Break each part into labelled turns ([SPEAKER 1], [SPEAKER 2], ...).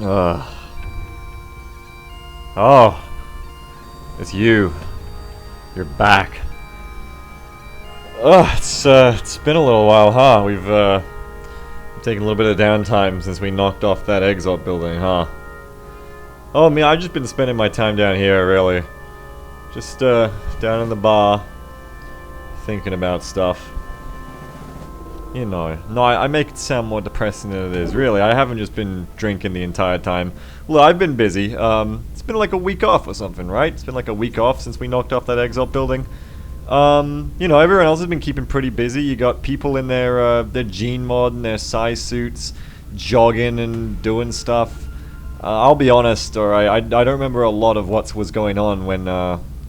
[SPEAKER 1] Ugh. Oh, it's you. You're back. Ugh, it's been a little while, huh? We've taken a little bit of downtime since we knocked off that exalt building, huh? Oh, me, I've just been spending my time down here, really. Just down in the bar, thinking about stuff. You know, no, I make it sound more depressing than it is. Really, I haven't just been drinking the entire time. Well, I've been busy. It's been like a week off or something, right? It's been like a week off since we knocked off that exalt building. You know, everyone else has been keeping pretty busy. You got people in their gene mod and their psi suits, jogging and doing stuff. I'll be honest, alright, I don't remember a lot of what was going on when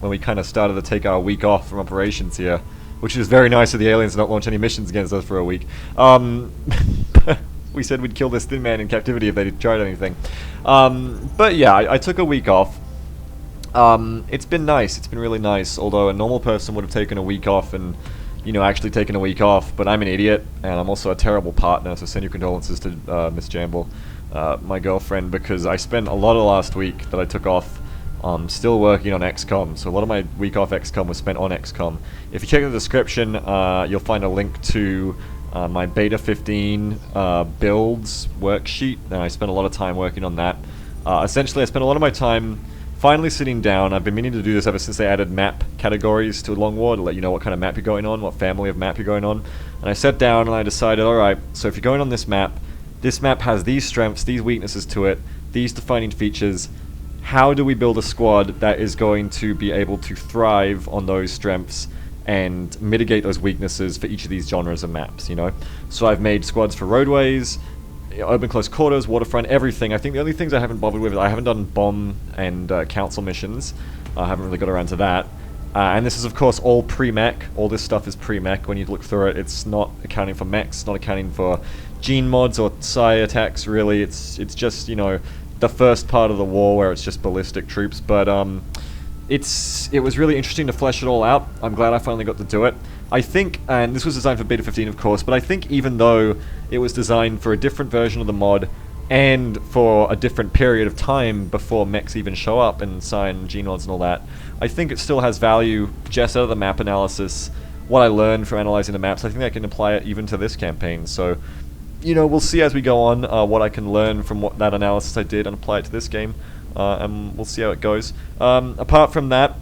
[SPEAKER 1] we kind of started to take our week off from operations here. Which is very nice of the aliens to not launch any missions against us for a week. We said we'd kill this thin man in captivity if they tried anything. But yeah, I took a week off. It's been nice, it's been really nice, although a normal person would have taken a week off and, you know, actually taken a week off, but I'm an idiot, and I'm also a terrible partner, so send your condolences to Miss Jamble, my girlfriend, because I spent a lot of last week that I took off still working on XCOM, so a lot of my week off XCOM was spent on XCOM. If you check the description, you'll find a link to my Beta 15 builds worksheet, and I spent a lot of time working on that. Essentially, I spent a lot of my time finally sitting down. I've been meaning to do this ever since they added map categories to Long War to let you know what kind of map you're going on, what family of map you're going on. And I sat down and I decided, alright, so if you're going on this map has these strengths, these weaknesses to it, these defining features. How do we build a squad that is going to be able to thrive on those strengths and mitigate those weaknesses for each of these genres of maps, you know? So I've made squads for roadways, urban close quarters, waterfront, everything. I think the only things I haven't bothered with, I haven't done bomb and council missions. I haven't really got around to that. And this is of course all pre-mech. All this stuff is pre-mech. When you look through it, it's not accounting for mechs, not accounting for gene mods or psi attacks, really. It's just, you know, the first part of the war where it's just ballistic troops, but it was really interesting to flesh it all out. I'm glad I finally got to do it. I think, and this was designed for Beta 15 of course, but I think even though it was designed for a different version of the mod and for a different period of time before mechs even show up and sign gene mods and all that, I think it still has value just out of the map analysis. What I learned from analyzing the maps, I think I can apply it even to this campaign, so you know, we'll see as we go on what I can learn from what that analysis I did and apply it to this game, and we'll see how it goes. Apart from that,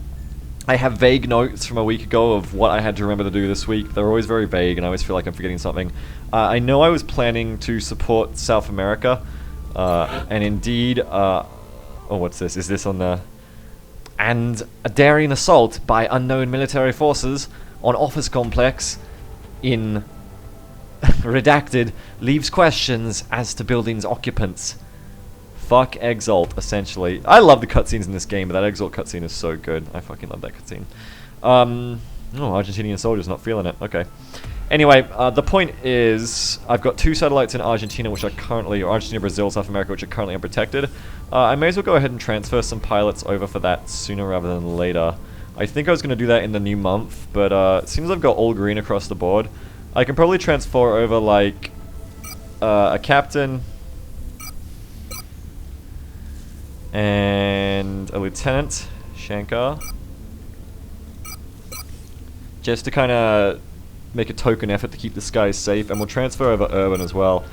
[SPEAKER 1] I have vague notes from a week ago of what I had to remember to do this week. They're always very vague, and I always feel like I'm forgetting something. I know I was planning to support South America, and indeed, oh, what's this? Is this on the... And a daring assault by unknown military forces on office complex in... redacted, leaves questions as to building's occupants. Fuck Exalt, essentially. I love the cutscenes in this game, but that Exalt cutscene is so good. I fucking love that cutscene. Oh, Argentinian soldiers not feeling it. Okay. Anyway, the point is, I've got 2 satellites in Argentina, which are currently, or Argentina, Brazil, South America, which are currently unprotected. I may as well go ahead and transfer some pilots over for that sooner rather than later. I think I was going to do that in the new month, but it seems I've got all green across the board. I can probably transfer over, like, a captain and a lieutenant, Shankar, just to kind of make a token effort to keep the skies safe, and we'll transfer over Urban as well.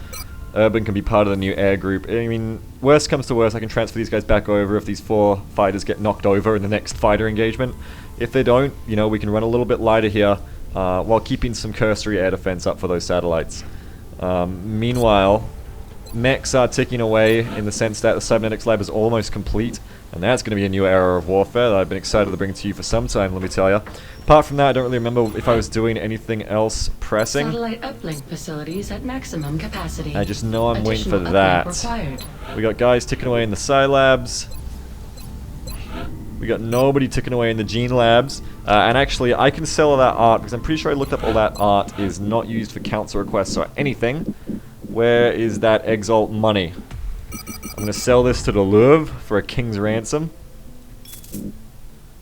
[SPEAKER 1] Urban can be part of the new air group. I mean, worst comes to worst, I can transfer these guys back over if these 4 fighters get knocked over in the next fighter engagement. If they don't, you know, we can run a little bit lighter here, while keeping some cursory air defense up for those satellites. Meanwhile, mechs are ticking away in the sense that the cybernetics lab is almost complete, and that's going to be a new era of warfare that I've been excited to bring to you for some time, let me tell you. Apart from that, I don't really remember if I was doing anything else pressing.
[SPEAKER 2] Satellite uplink facilities at maximum capacity.
[SPEAKER 1] I just know I'm waiting for that. We got guys ticking away in the psi labs. We got nobody ticking away in the gene labs. And actually, I can sell all that art, because I'm pretty sure I looked up all that art is not used for council requests or anything. Where is that Exalt money? I'm going to sell this to the Louvre for a king's ransom.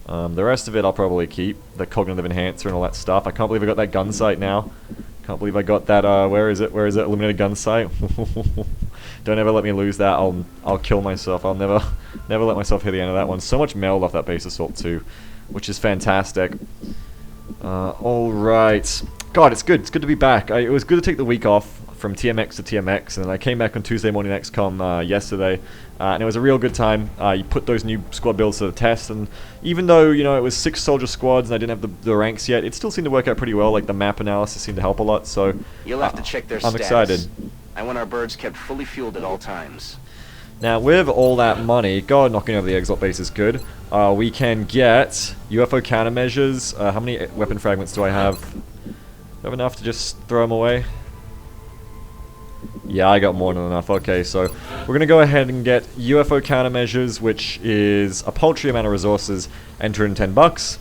[SPEAKER 1] The rest of it I'll probably keep. The cognitive enhancer and all that stuff. I can't believe I got that gun sight now. Can't believe I got that, where is it? Where is it? Illuminated gun sight. Don't ever let me lose that. I'll kill myself. I'll never let myself hit the end of that one. So much meld off that base assault too, which is fantastic. Alright. God, it's good. It's good to be back. It was good to take the week off from TMX to TMX, and then I came back on Tuesday morning XCOM yesterday, and it was a real good time. You put those new squad builds to the test, and even though, you know, it was 6 soldier squads and I didn't have the ranks yet, it still seemed to work out pretty well. Like, the map analysis seemed to help a lot, so
[SPEAKER 3] you'll have to check their
[SPEAKER 1] I'm
[SPEAKER 3] status.
[SPEAKER 1] excited.
[SPEAKER 3] I want our birds kept fully fueled at all times.
[SPEAKER 1] Now, with all that money, God, knocking over the Exalt base is good. We can get UFO countermeasures. How many weapon fragments do I have? Do I have enough to just throw them away? Yeah, I got more than enough. Okay, so we're going to go ahead and get UFO countermeasures, which is a paltry amount of resources, and 210 bucks.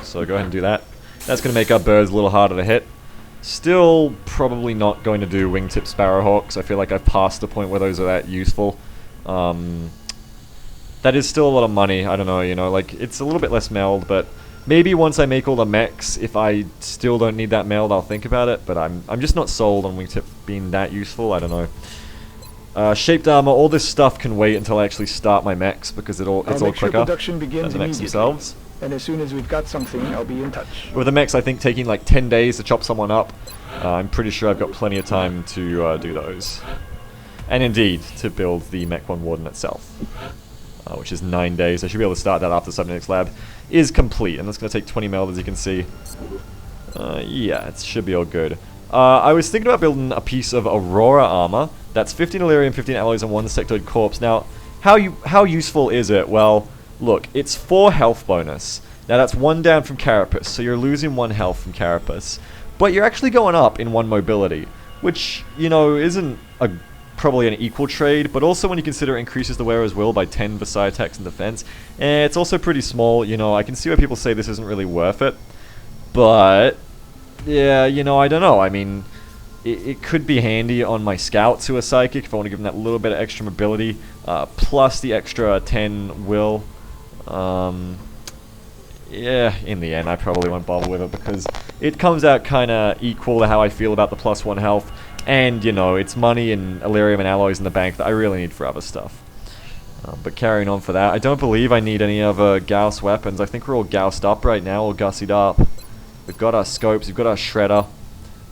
[SPEAKER 1] So go ahead and do that. That's going to make our birds a little harder to hit. Still probably not going to do wingtip sparrowhawks. I feel like I've passed the point where those are that useful. That is still a lot of money. I don't know, you know, like, it's a little bit less meld, but maybe once I make all the mechs, if I still don't need that meld, I'll think about it, but I'm just not sold on wingtip being that useful. I don't know. Shaped armor, all this stuff can wait until I actually start my mechs, because it's all quicker
[SPEAKER 4] production begins
[SPEAKER 1] than the mechs
[SPEAKER 4] immediately.
[SPEAKER 1] themselves.
[SPEAKER 4] And as soon as we've got something, I'll be in touch.
[SPEAKER 1] With the mechs, I think taking like 10 days to chop someone up, I'm pretty sure I've got plenty of time to do those. And indeed, to build the Mech 1 Warden itself, which is 9 days. I should be able to start that after Subnetics Lab is complete, and that's going to take 20 meld, as you can see. Yeah, it should be all good. I was thinking about building a piece of Aurora armor. That's 15 Illyrium, 15 alloys, and 1 sectoid corpse. Now, how useful is it? Well, look, it's 4 health bonus. Now, that's 1 down from Carapace, so you're losing 1 health from Carapace. But you're actually going up in 1 mobility, which, you know, isn't probably an equal trade, but also when you consider it increases the wearer's will by 10 Versailles attacks and defense, it's also pretty small. You know, I can see why people say this isn't really worth it, but yeah, you know, I don't know. I mean, it could be handy on my scouts who are psychic if I want to give them that little bit of extra mobility, plus the extra 10 will. Yeah, in the end, I probably won't bother with it because it comes out kind of equal to how I feel about the +1 health. And, you know, it's money and Illyrium and alloys in the bank that I really need for other stuff. But carrying on for that, I don't believe I need any other Gauss weapons. I think we're all Gaussed up right now, all Gussied up. We've got our scopes, we've got our shredder.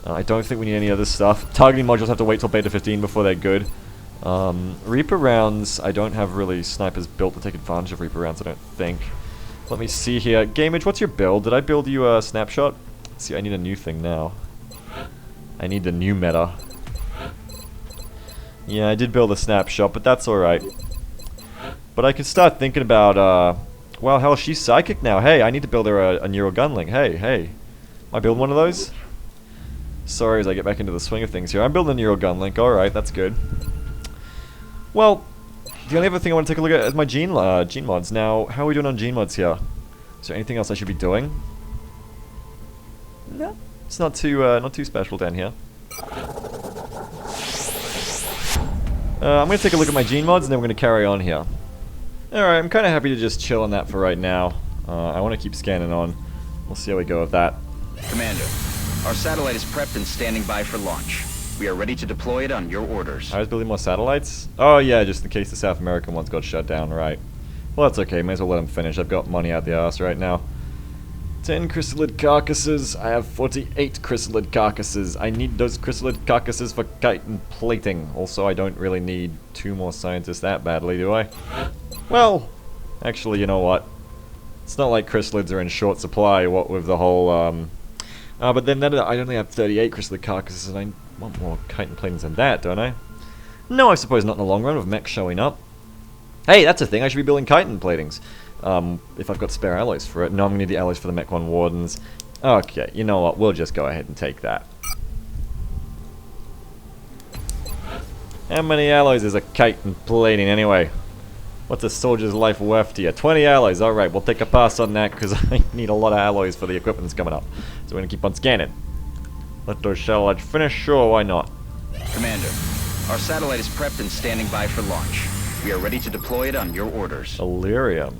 [SPEAKER 1] I don't think we need any other stuff. Targeting modules have to wait till beta 15 before they're good. Reaper rounds, I don't have really snipers built to take advantage of Reaper rounds, I don't think. Let me see here. Gameage, what's your build? Did I build you a snapshot? See, I need a new thing now. I need the new meta. Yeah, I did build a snapshot, but that's alright. But I can start thinking about, well, hell, she's psychic now. Hey, I need to build her a neural gunling. Hey. Am I building one of those? Sorry, as I get back into the swing of things here. I'm building a neural gunlink. Alright, that's good. Well, the only other thing I want to take a look at is my gene mods. Now, how are we doing on gene mods here? Is there anything else I should be doing? No. It's not too special down here. I'm going to take a look at my gene mods and then we're going to carry on here. Alright, I'm kind of happy to just chill on that for right now. I want to keep scanning on. We'll see how we go with that.
[SPEAKER 3] Commander, our satellite is prepped and standing by for launch. We are ready to deploy it on your orders.
[SPEAKER 1] I was building more satellites? Oh yeah, just in case the South American ones got shut down, right. Well, that's okay, may as well let them finish. I've got money out the arse right now. 10 chrysalid carcasses. I have 48 chrysalid carcasses. I need those chrysalid carcasses for chitin plating. Also, I don't really need 2 more scientists that badly, do I? Well, actually, you know what? It's not like chrysalids are in short supply, what with the whole, but then I only have 38 chrysalid carcasses, and I want more chitin platings than that, don't I? No, I suppose not in the long run, with mechs showing up. Hey, that's a thing, I should be building chitin platings. If I've got spare alloys for it. No, I'm going to need the alloys for the Mech 1 Wardens. Okay, you know what, we'll just go ahead and take that. How many alloys is a chitin plating anyway? What's a soldier's life worth to you? 20 alloys, alright, we'll take a pass on that because I need a lot of alloys for the equipment that's coming up. So we're going to keep on scanning. Let those satellites finish? Sure, why not?
[SPEAKER 3] Commander, our satellite is prepped and standing by for launch. We are ready to deploy it on your orders.
[SPEAKER 1] Illyrium.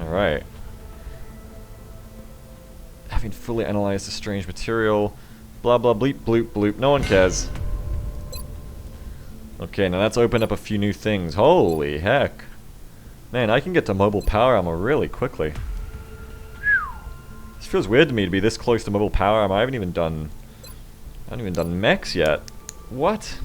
[SPEAKER 1] Alright. Having fully analyzed the strange material. Blah blah bleep bloop bloop. No one cares. Okay, now that's opened up a few new things. Holy heck. Man, I can get to mobile power armor really quickly. This feels weird to me to be this close to mobile power armor. I haven't even done mechs yet. What?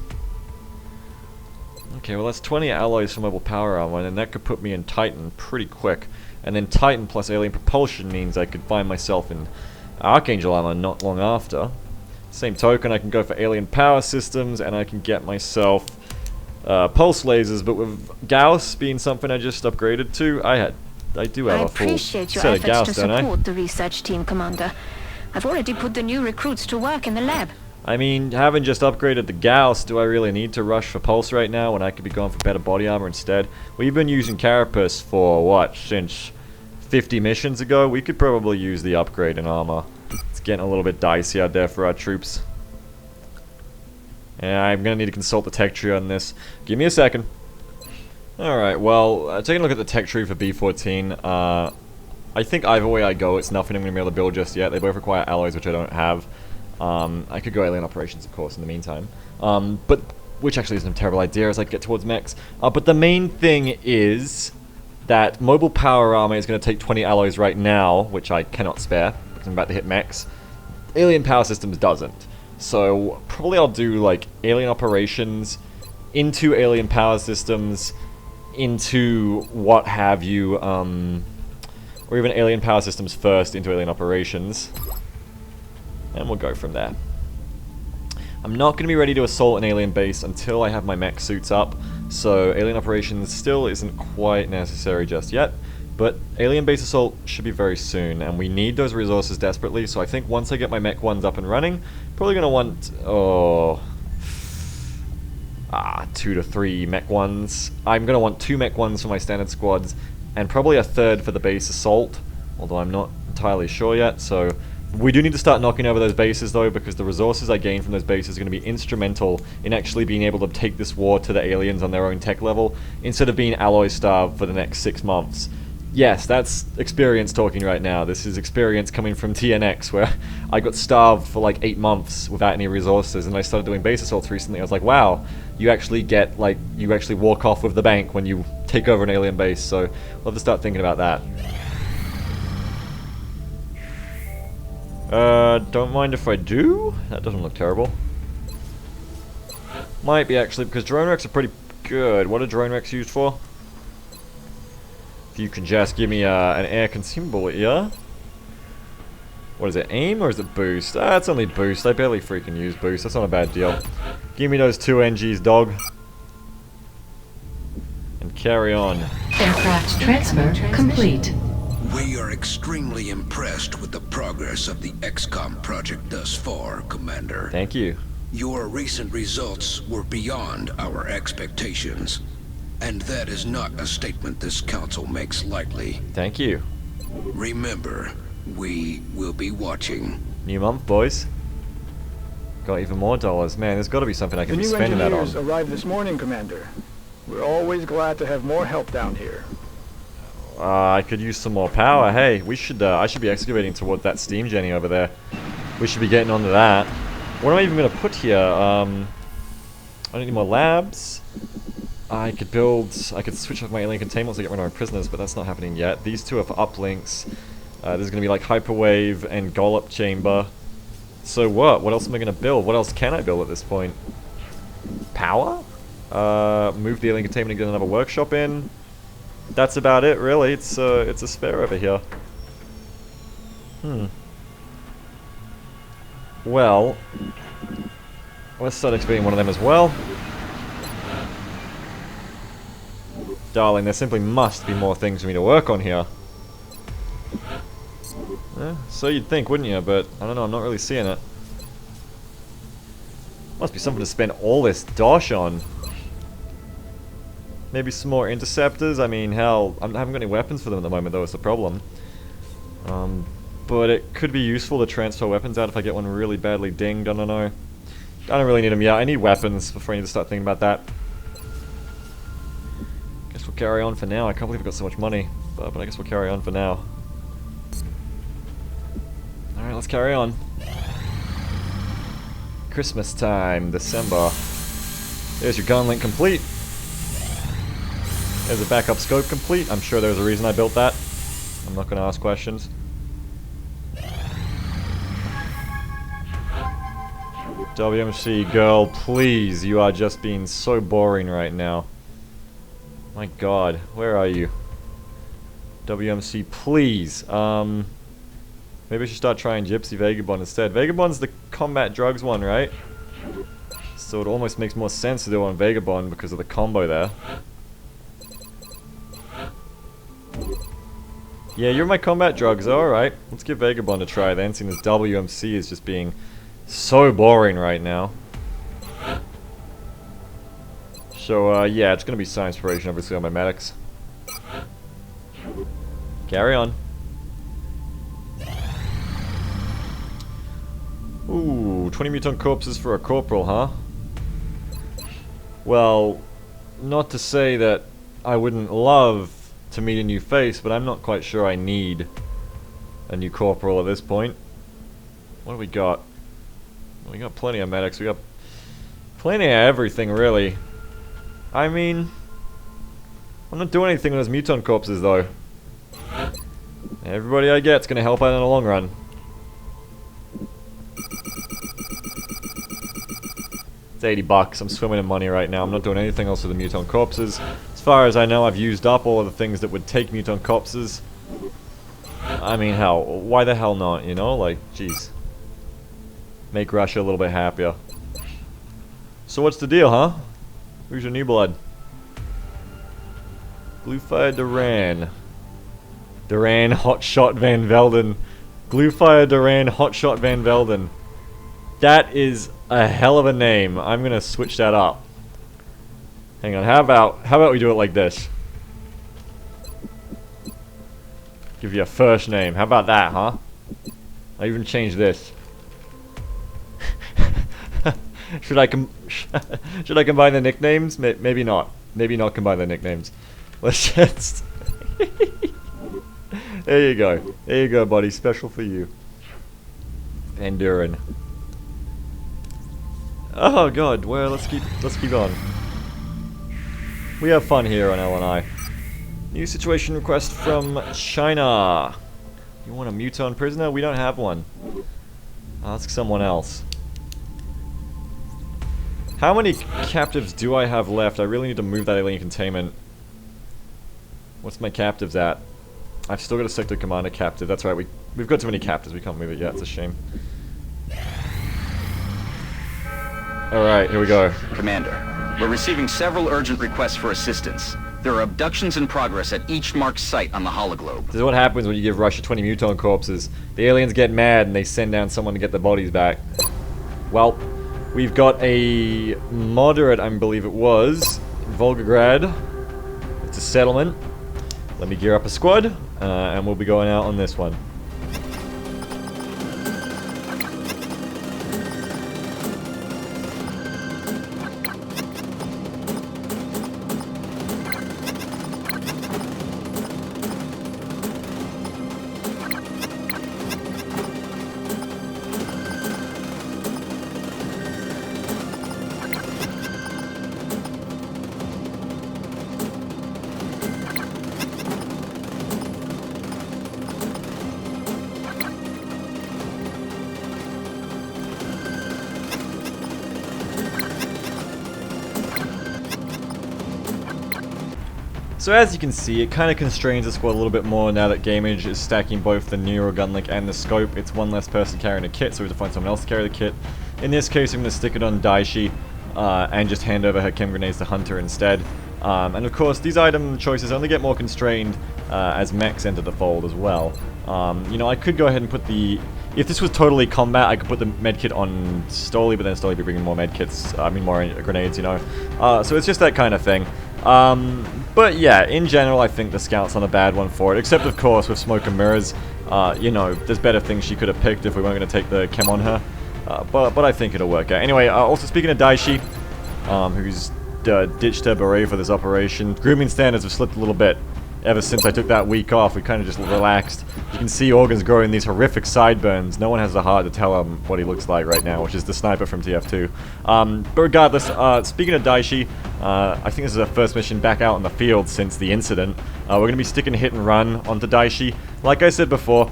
[SPEAKER 1] Okay, well that's 20 alloys for mobile power armor, and then that could put me in Titan pretty quick. And then Titan plus alien propulsion means I could find myself in Archangel armor not long after. Same token, I can go for alien power systems, and I can get myself pulse lasers, but with Gauss being something I just upgraded to, I do have a full
[SPEAKER 5] appreciate your
[SPEAKER 1] set of
[SPEAKER 5] efforts
[SPEAKER 1] Gauss,
[SPEAKER 5] to
[SPEAKER 1] don't I?
[SPEAKER 5] support the research team, Commander. I've already put the new recruits to work in the lab.
[SPEAKER 1] I mean, having just upgraded the Gauss, do I really need to rush for Pulse right now when I could be going for better body armor instead? We've been using Carapace for, what, since 50 missions ago? We could probably use the upgrade in armor. It's getting a little bit dicey out there for our troops. Yeah, I'm gonna need to consult the tech tree on this. Give me a second. Alright, well, taking a look at the tech tree for B14, I think either way I go, it's nothing I'm gonna be able to build just yet. They both require alloys, which I don't have. I could go alien operations, of course, in the meantime. But which actually isn't a terrible idea as I get towards mechs. But the main thing is that mobile power armor is going to take 20 alloys right now, which I cannot spare because I'm about to hit mechs. Alien power systems doesn't. So probably I'll do like alien operations into alien power systems into what have you, or even alien power systems first into alien operations. And we'll go from there. I'm not going to be ready to assault an alien base until I have my mech suits up, so alien operations still isn't quite necessary just yet, but alien base assault should be very soon, and we need those resources desperately, so I think once I get my mech ones up and running, probably going to want, 2 to 3 mech ones. I'm going to want 2 mech ones for my standard squads, and probably a third for the base assault, although I'm not entirely sure yet, so we do need to start knocking over those bases though, because the resources I gain from those bases are going to be instrumental in actually being able to take this war to the aliens on their own tech level, instead of being alloy starved for the next 6 months. Yes, that's experience talking right now. This is experience coming from TNX, where I got starved for like 8 months without any resources, and I started doing base assaults recently. I was like, wow, you actually get, like, you actually walk off with the bank when you take over an alien base, so we'll have to start thinking about that. Don't mind if I do? That doesn't look terrible. Might be actually, because drone wrecks are pretty good. What are drone wrecks used for? If you can just give me an air consumable here. What is it, aim or is it boost? It's only boost. I barely freaking use boost. That's not a bad deal. Give me those 2 NGs, dog. And carry on.
[SPEAKER 2] Aircraft transfer complete.
[SPEAKER 6] We are extremely impressed with the progress of the XCOM project thus far, Commander.
[SPEAKER 1] Thank you.
[SPEAKER 6] Your recent results were beyond our expectations, and that is not a statement this council makes lightly.
[SPEAKER 1] Thank you.
[SPEAKER 6] Remember, we will be watching.
[SPEAKER 1] New month, boys. Got even more dollars. Man, there's got to be something I can be spending that on.
[SPEAKER 4] The new engineers arrived this morning, Commander. We're always glad to have more help down here.
[SPEAKER 1] I could use some more power. Hey, we should. I should be excavating toward that steam genny over there. We should be getting onto that. What am I even going to put here? I don't need more labs. I could switch off my alien containment once I get rid of my prisoners, but that's not happening yet. These 2 are for uplinks. There's going to be like hyperwave and Gollop chamber. So what? What else am I going to build? What else can I build at this point? Power? Move the alien containment and get another workshop in. That's about it, really. It's a spare over here. Well, let's start excavating one of them as well. Darling, there simply must be more things for me to work on here. So you'd think, wouldn't you? But I don't know, I'm not really seeing it. Must be something to spend all this dosh on. Maybe some more interceptors. I mean, hell, I haven't got any weapons for them at the moment, though, it's the problem. But it could be useful to transfer weapons out if I get one really badly dinged. I don't know. I don't really need them yet. I need weapons before I need to start thinking about that. Guess we'll carry on for now. I can't believe I've got so much money. But I guess we'll carry on for now. Alright, let's carry on. Christmas time, December. There's your gun link complete. There's a backup scope complete. I'm sure there's a reason I built that. I'm not going to ask questions. WMC girl, please, you are just being so boring right now. My god, where are you? WMC, please. Maybe I should start trying Gypsy Vagabond instead. Vagabond's the combat drugs one, right? So it almost makes more sense to do on Vagabond because of the combo there. Yeah, you're my combat drugs, alright. Let's give Vagabond a try then, seeing as WMC is just being so boring right now. So, yeah, it's gonna be Science Inspiration, obviously, on my medics. Carry on. Ooh, 20 mutant corpses for a corporal, huh? Well, not to say that I wouldn't love to meet a new face, but I'm not quite sure I need a new corporal at this point. What do we got? We got plenty of medics, we got plenty of everything, really. I mean, I'm not doing anything with those mutant corpses, though. Everybody I get's gonna help out in the long run. It's 80 bucks, I'm swimming in money right now, I'm not doing anything else with the mutant corpses. As far as I know, I've used up all of the things that would take mutant corpses. I mean, hell, why the hell not, you know? Like, jeez. Make Russia a little bit happier. So what's the deal, huh? Who's your new blood? Bluefire Duran. Duran Hotshot Van Velden. Bluefire Duran Hotshot Van Velden. That is a hell of a name. I'm gonna switch that up. Hang on, how about we do it like this? Give you a first name. How about that, huh? I even changed this. Should I combine the nicknames? Maybe not. Maybe not combine the nicknames. Let's just... There you go. There you go, buddy. Special for you. Van Duren. Oh god, well, let's keep on. We have fun here on LNI. New situation request from China. You want a muton prisoner? We don't have one. Ask someone else. How many captives do I have left? I really need to move that alien containment. What's my captives at? I've still got a sector commander captive. That's right, we've got too many captives. We can't move it yet. It's a shame. Alright, here we go.
[SPEAKER 3] Commander, we're receiving several urgent requests for assistance. There are abductions in progress at each marked site on the hologlobe.
[SPEAKER 1] This is what happens when you give Russia 20 muton corpses. The aliens get mad and they send down someone to get the bodies back. Well, we've got a moderate, I believe it was, in Volgograd. It's a settlement. Let me gear up a squad, and we'll be going out on this one. So as you can see, it kind of constrains the squad a little bit more now that Gameage is stacking both the Nero Gunlink and the Scope. It's one less person carrying a kit, so we have to find someone else to carry the kit. In this case, I'm going to stick it on Daishi and just hand over her chem grenades to Hunter instead. And of course, these item choices only get more constrained as mechs enter the fold as well. You know, I could go ahead and put the... If this was totally combat, I could put the medkit on Stoli, but then Stoli would be bringing more medkits, I mean more grenades, you know. So it's just that kind of thing. But yeah, in general, I think the Scout's not a bad one for it, except of course with Smoke and Mirrors. You know, there's better things she could have picked if we weren't going to take the chem on her. But I think it'll work out. Anyway, also speaking of Daishi, who's ditched her beret for this operation, grooming standards have slipped a little bit. ever since I took that week off. We kind of just relaxed. You can see Organ's growing these horrific sideburns. No one has the heart to tell him what he looks like right now, which is the sniper from TF2. But regardless, speaking of Daishi, I think this is our first mission back out in the field since the incident. We're going to be sticking hit and run onto Daishi. Like I said before,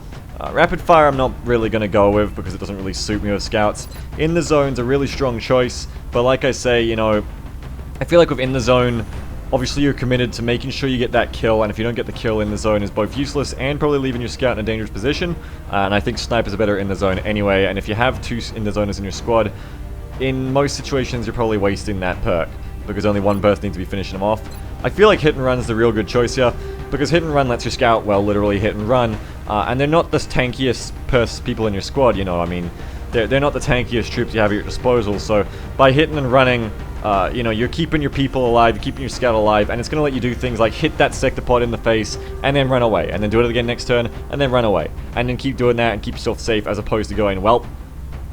[SPEAKER 1] rapid fire I'm not really going to go with because it doesn't really suit me with scouts. In the zone's a really strong choice, but like I say, you know, I feel like within the zone, obviously you're committed to making sure you get that kill, and if you don't get the kill in the zone is both useless and probably leaving your scout in a dangerous position, and I think snipers are better in the zone anyway, and if you have 2 in the zoners in your squad, in most situations you're probably wasting that perk, because only one person needs to be finishing them off. I feel like hit and run is the real good choice here, because hit and run lets your scout, well, literally hit and run, and they're not the tankiest people in your squad, you know, I mean, they're not the tankiest troops you have at your disposal, so by hitting and running, you know, you're keeping your people alive, you're keeping your scout alive, and it's going to let you do things like hit that sector pod in the face, and then run away, and then do it again next turn, and then run away, and then keep doing that and keep yourself safe, as opposed to going, well,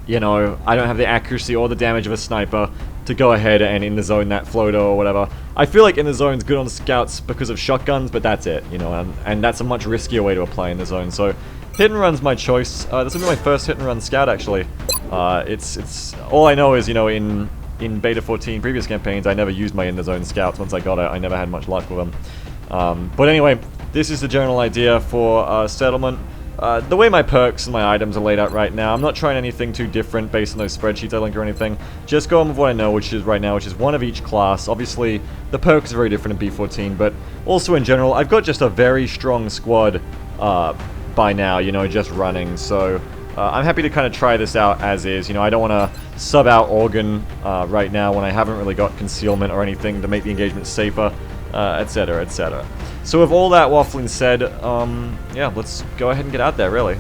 [SPEAKER 1] you know, I don't have the accuracy or the damage of a sniper to go ahead and in the zone that floater or whatever. I feel like in the zone's good on scouts because of shotguns, but that's it, you know, and that's a much riskier way to apply in the zone, so hit and run's my choice. This will be my first hit and run scout, actually. It's all I know is, you know, in Beta 14 previous campaigns, I never used my in the zone scouts. Once I got it, I never had much luck with them. But anyway, this is the general idea for settlement. The way my perks and my items are laid out right now, I'm not trying anything too different based on those spreadsheets I link or anything. Just going with what I know, which is right now, which is one of each class. Obviously, the perks are very different in B14, but also in general, I've got just a very strong squad by now, you know, just running. So I'm happy to kind of try this out as is. You know, I don't want to sub out Organ right now when I haven't really got concealment or anything to make the engagement safer, etc., etc. So with all that waffling said, yeah, let's go ahead and get out there, really.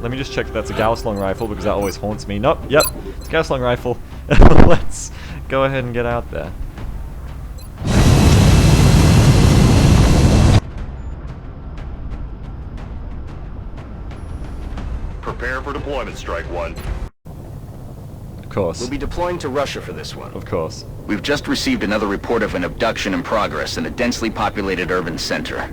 [SPEAKER 1] Let me just check if that's a Gauss long rifle, because that always haunts me. Nope, yep, it's a Gauss long rifle. Let's go ahead and get out there.
[SPEAKER 7] Prepare for deployment, Strike One.
[SPEAKER 1] Of course.
[SPEAKER 3] We'll be deploying to Russia for this one.
[SPEAKER 1] Of course.
[SPEAKER 3] We've just received another report of an abduction in progress in a densely populated urban center.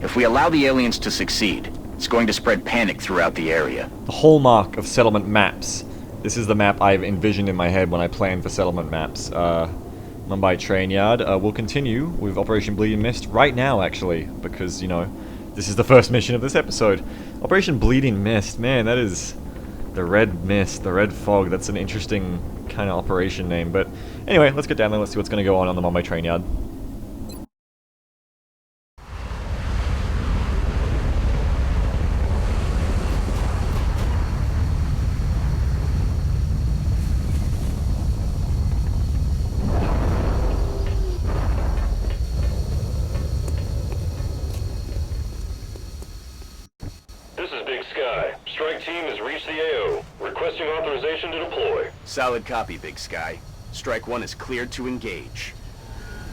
[SPEAKER 3] If we allow the aliens to succeed, it's going to spread panic throughout the area.
[SPEAKER 1] The hallmark of settlement maps. This is the map I've envisioned in my head when I plan for settlement maps. Mumbai train yard. We'll continue with Operation Bleeding Mist right now, actually, because, you know, this is the first mission of this episode. Operation Bleeding Mist, man, that is the red mist, the red fog. That's an interesting kind of operation name. But anyway, let's get down there. Let's see what's going to go on the Mumbai train yard.
[SPEAKER 7] This is Big Sky. Strike team has reached the AO. Requesting authorization to deploy.
[SPEAKER 3] Solid copy, Big Sky. Strike One is cleared to engage.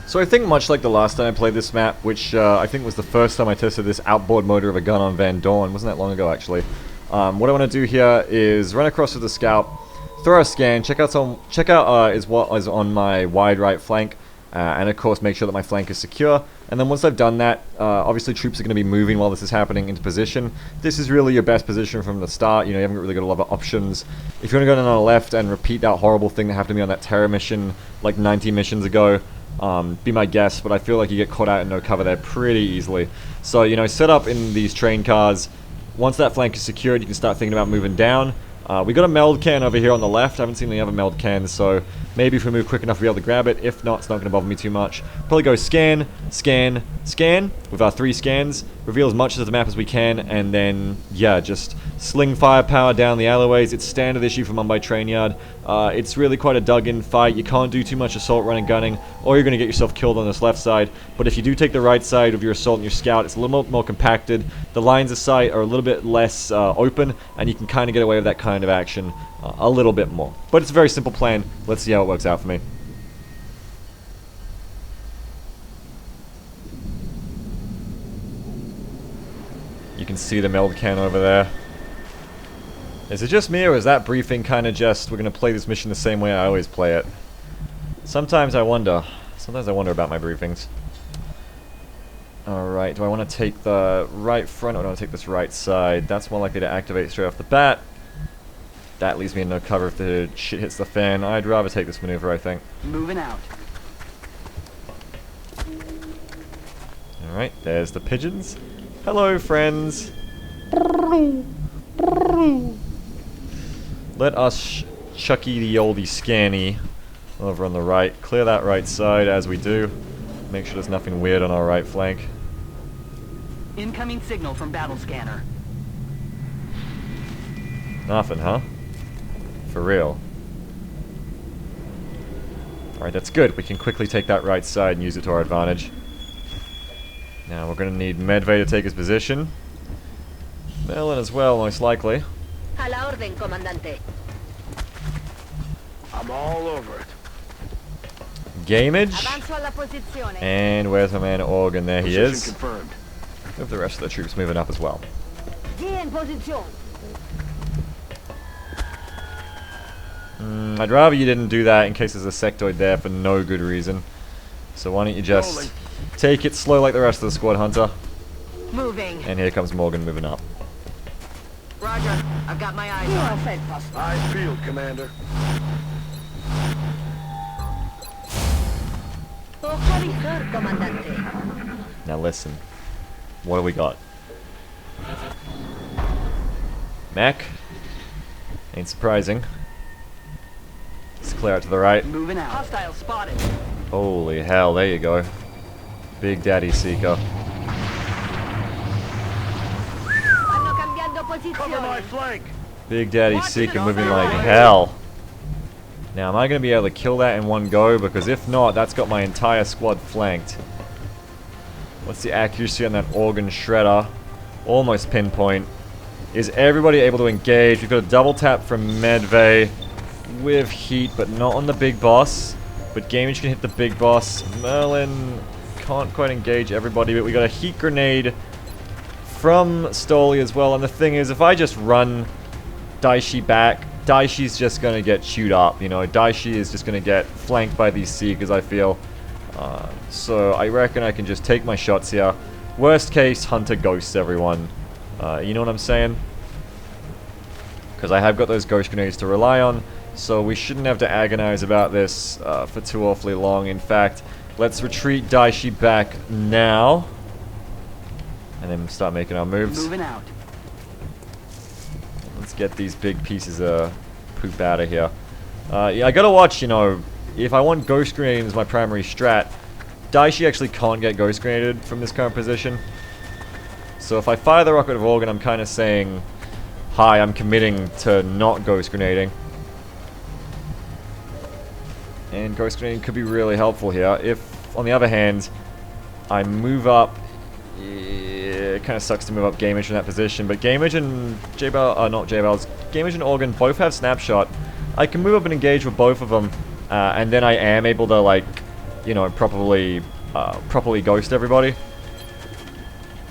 [SPEAKER 1] So I think much like the last time I played this map, which I think was the first time I tested this outboard motor of a gun on Van Dorn, wasn't that long ago actually. What I want to do here is run across with the scout, throw a scan, check out is what is on my wide right flank, and of course make sure that my flank is secure. And then once I've done that, obviously troops are going to be moving while this is happening into position. This is really your best position from the start. You know, you haven't really got a lot of options. If you want to go down on the left and repeat that horrible thing that happened to me on that terror mission like 90 missions ago, be my guest, but I feel like you get caught out in no cover there pretty easily. So, you know, set up in these train cars. Once that flank is secured, you can start thinking about moving down. We got a meld can over here on the left. I haven't seen any other meld cans, so maybe if we move quick enough, we'll be able to grab it. If not, it's not going to bother me too much. Probably go scan, scan, scan with our 3 scans. Reveal as much of the map as we can, and then, yeah, just sling firepower down the alleyways. It's standard issue for Mumbai train yard. It's really quite a dug-in fight. You can't do too much assault running gunning, or you're going to get yourself killed on this left side. But if you do take the right side of your assault and your scout, it's a little more compacted. The lines of sight are a little bit less open, and you can kind of get away with that kind of action a little bit more. But it's a very simple plan. Let's see how it works out for me. You can see the meld can over there. Is it just me, or is that briefing kind of just, we're going to play this mission the same way I always play it? Sometimes I wonder about my briefings. Alright. Alright, do I want to take the right front or do I want to take this right side? That's more likely to activate straight off the bat. That leaves me in no cover if the shit hits the fan. I'd rather take this maneuver, I think.
[SPEAKER 8] Moving out.
[SPEAKER 1] Alright, there's the pigeons. Hello, friends. Let us chucky the oldie scanny over on the right. Clear that right side as we do. Make sure there's nothing weird on our right flank.
[SPEAKER 8] Incoming signal from battle scanner.
[SPEAKER 1] Nothing, huh? For real. Alright, that's good. We can quickly take that right side and use it to our advantage. Now we're going to need Medvay to take his position. Merlin as well, most likely.
[SPEAKER 5] A la orden, comandante.
[SPEAKER 4] I'm all over it.
[SPEAKER 1] Gamage.
[SPEAKER 5] Avanzo a la posizione.
[SPEAKER 1] And where's my man Organ? There he
[SPEAKER 4] Position
[SPEAKER 1] is.
[SPEAKER 4] confirmed.
[SPEAKER 1] With the rest of the troops moving up as well.
[SPEAKER 5] En posición.
[SPEAKER 1] I'd rather you didn't do that in case there's a sectoid there for no good reason. So why don't you just
[SPEAKER 4] Rolling.
[SPEAKER 1] take it slow like the rest of the squad, Hunter.
[SPEAKER 8] Moving.
[SPEAKER 1] And here comes Morgan moving up.
[SPEAKER 8] Roger. I've got my eyes on.
[SPEAKER 4] Eyes peeled, Commander.
[SPEAKER 5] Ojo comandante.
[SPEAKER 1] Now listen. What do we got? Mac. Ain't surprising. Let's clear out to the right.
[SPEAKER 8] Moving out. Hostile spotted.
[SPEAKER 1] Holy hell, there you go. Big Daddy Seeker.
[SPEAKER 5] Vanno cambiando
[SPEAKER 4] Cover my
[SPEAKER 5] posizione.
[SPEAKER 4] flank.
[SPEAKER 1] Big Daddy
[SPEAKER 8] Watching
[SPEAKER 1] Seeker
[SPEAKER 8] it on
[SPEAKER 1] moving
[SPEAKER 8] the
[SPEAKER 1] like
[SPEAKER 8] right.
[SPEAKER 1] hell. Now, am I going to be able to kill that in one go? Because if not, that's got my entire squad flanked. What's the accuracy on that organ shredder? Almost pinpoint. Is everybody able to engage? We've got a double tap from Medvay with heat, but not on the big boss. But Gamage can hit the big boss. Merlin can't quite engage everybody, but we got a heat grenade from Stoli as well. And the thing is, if I just run Daishi back, Daishi's just going to get chewed up, you know. Daishi is just going to get flanked by these Seekers, I feel. So I reckon I can just take my shots here. Worst case, Hunter ghosts everyone. You know what I'm saying? Because I have got those ghost grenades to rely on, so we shouldn't have to agonize about this for too awfully long. In fact, let's retreat Daishi back now. And then start making our moves.
[SPEAKER 8] Moving out.
[SPEAKER 1] Let's get these big pieces of poop out of here. Yeah, I gotta watch, you know, if I want Ghost Grenade as my primary strat, Daishi actually can't get Ghost Grenaded from this current position. So if I fire the Rocket of Organ, I'm kind of saying, hi, I'm committing to not Ghost Grenading. And Ghost Grenading could be really helpful here. If, on the other hand, I move up, it kind of sucks to move up Gamage from that position, but Gamage and not J-Bells, Gamage and Organ both have Snapshot. I can move up and engage with both of them, and then I am able to, like, you know, properly ghost everybody.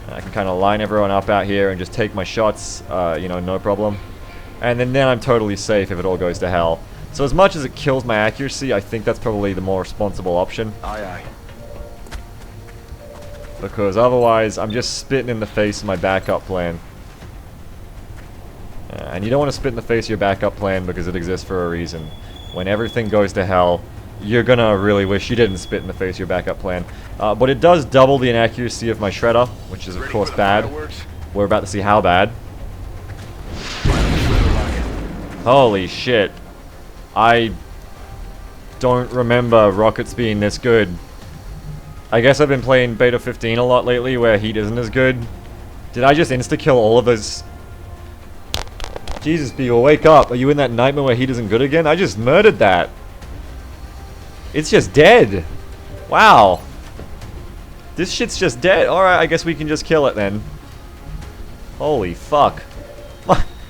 [SPEAKER 1] I can kind of line everyone up out here and just take my shots, you know, no problem. And then I'm totally safe if it all goes to hell. So as much as it kills my accuracy, I think that's probably the more responsible option.
[SPEAKER 4] Aye, aye.
[SPEAKER 1] Because otherwise, I'm just spitting in the face of my backup plan. And you don't want to spit in the face of your backup plan because it exists for a reason. When everything goes to hell, you're gonna really wish you didn't spit in the face of your backup plan. But it does double the inaccuracy of my shredder, which is of course bad. We're about to see how bad. Holy shit. I don't remember rockets being this good. I guess I've been playing Beta 15 a lot lately where heat isn't as good. Did I just insta-kill all of those? Jesus, Beagle, wake up. Are you in that nightmare where heat isn't good again? I just murdered that. It's just dead. Wow. This shit's just dead. Alright, I guess we can just kill it then. Holy fuck.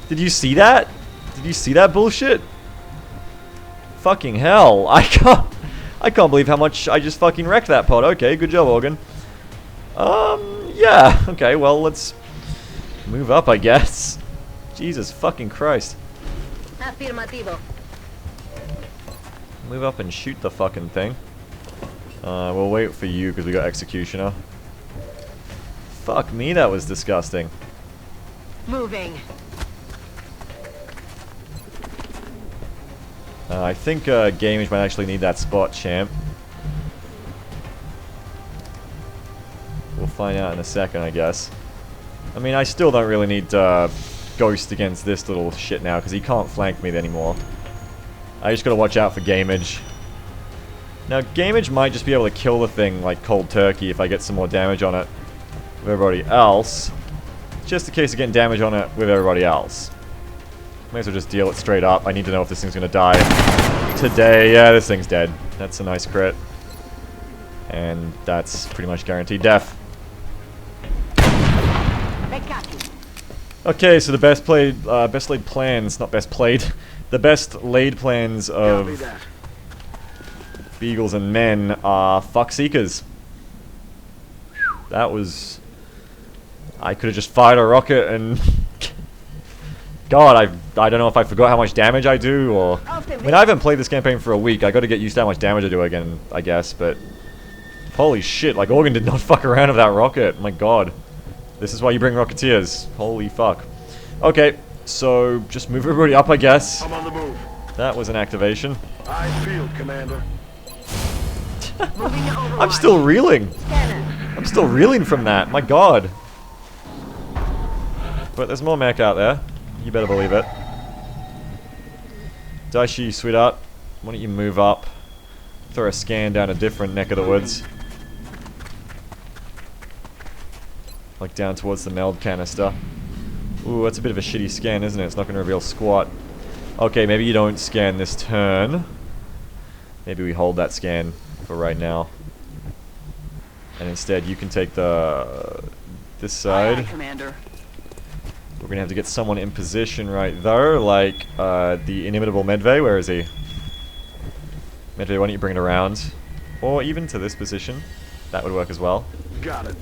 [SPEAKER 1] Did you see that? Did you see that bullshit? Fucking hell. I can't believe how much I just fucking wrecked that pod. Okay, good job, Organ. Yeah. Okay, well, let's move up, I guess. Jesus fucking Christ.
[SPEAKER 5] Afirmativo.
[SPEAKER 1] Move up and shoot the fucking thing. We'll wait for you because we got Executioner. Fuck me, that was disgusting.
[SPEAKER 8] Moving.
[SPEAKER 1] I think Gamage might actually need that spot, champ. We'll find out in a second, I guess. I mean, I still don't really need Ghost against this little shit now, because he can't flank me anymore. I just gotta watch out for Gamage. Now, Gamage might just be able to kill the thing like cold turkey if I get some more damage on it with everybody else. Just in case of getting damage on it with everybody else. May as well just deal it straight up. I need to know if this thing's gonna die today. Yeah, this thing's dead. That's a nice crit. And that's pretty much guaranteed death. Okay, so the best laid plans, not best played, the best laid plans of Beagles and men are fuck seekers. That was... I could have just fired a rocket and... God, I don't know if I forgot how much damage I do, or... I mean, I haven't played this campaign for a week. I gotta get used to how much damage I do again, I guess, but... Holy shit, like, Organ did not fuck around with that rocket. My god. This is why you bring Rocketeers. Holy fuck. Okay, so just move everybody up, I guess.
[SPEAKER 9] I'm on the move.
[SPEAKER 1] That was an activation.
[SPEAKER 9] I field, Commander.
[SPEAKER 1] I'm still reeling. I'm still reeling from that. My god. But there's more mech out there. You better believe it. Daishi, sweetheart, why don't you move up? Throw a scan down a different neck of the woods. Like down towards the meld canister. Ooh, that's a bit of a shitty scan, isn't it? It's not going to reveal squat. Okay, maybe you don't scan this turn. Maybe we hold that scan for right now. And instead you can take this side.
[SPEAKER 8] Aye, Commander.
[SPEAKER 1] We're gonna have to get someone in position right there, like the inimitable Medvay. Where is he? Medvay, why don't you bring it around? Or even to this position. That would work as well.
[SPEAKER 9] Got it.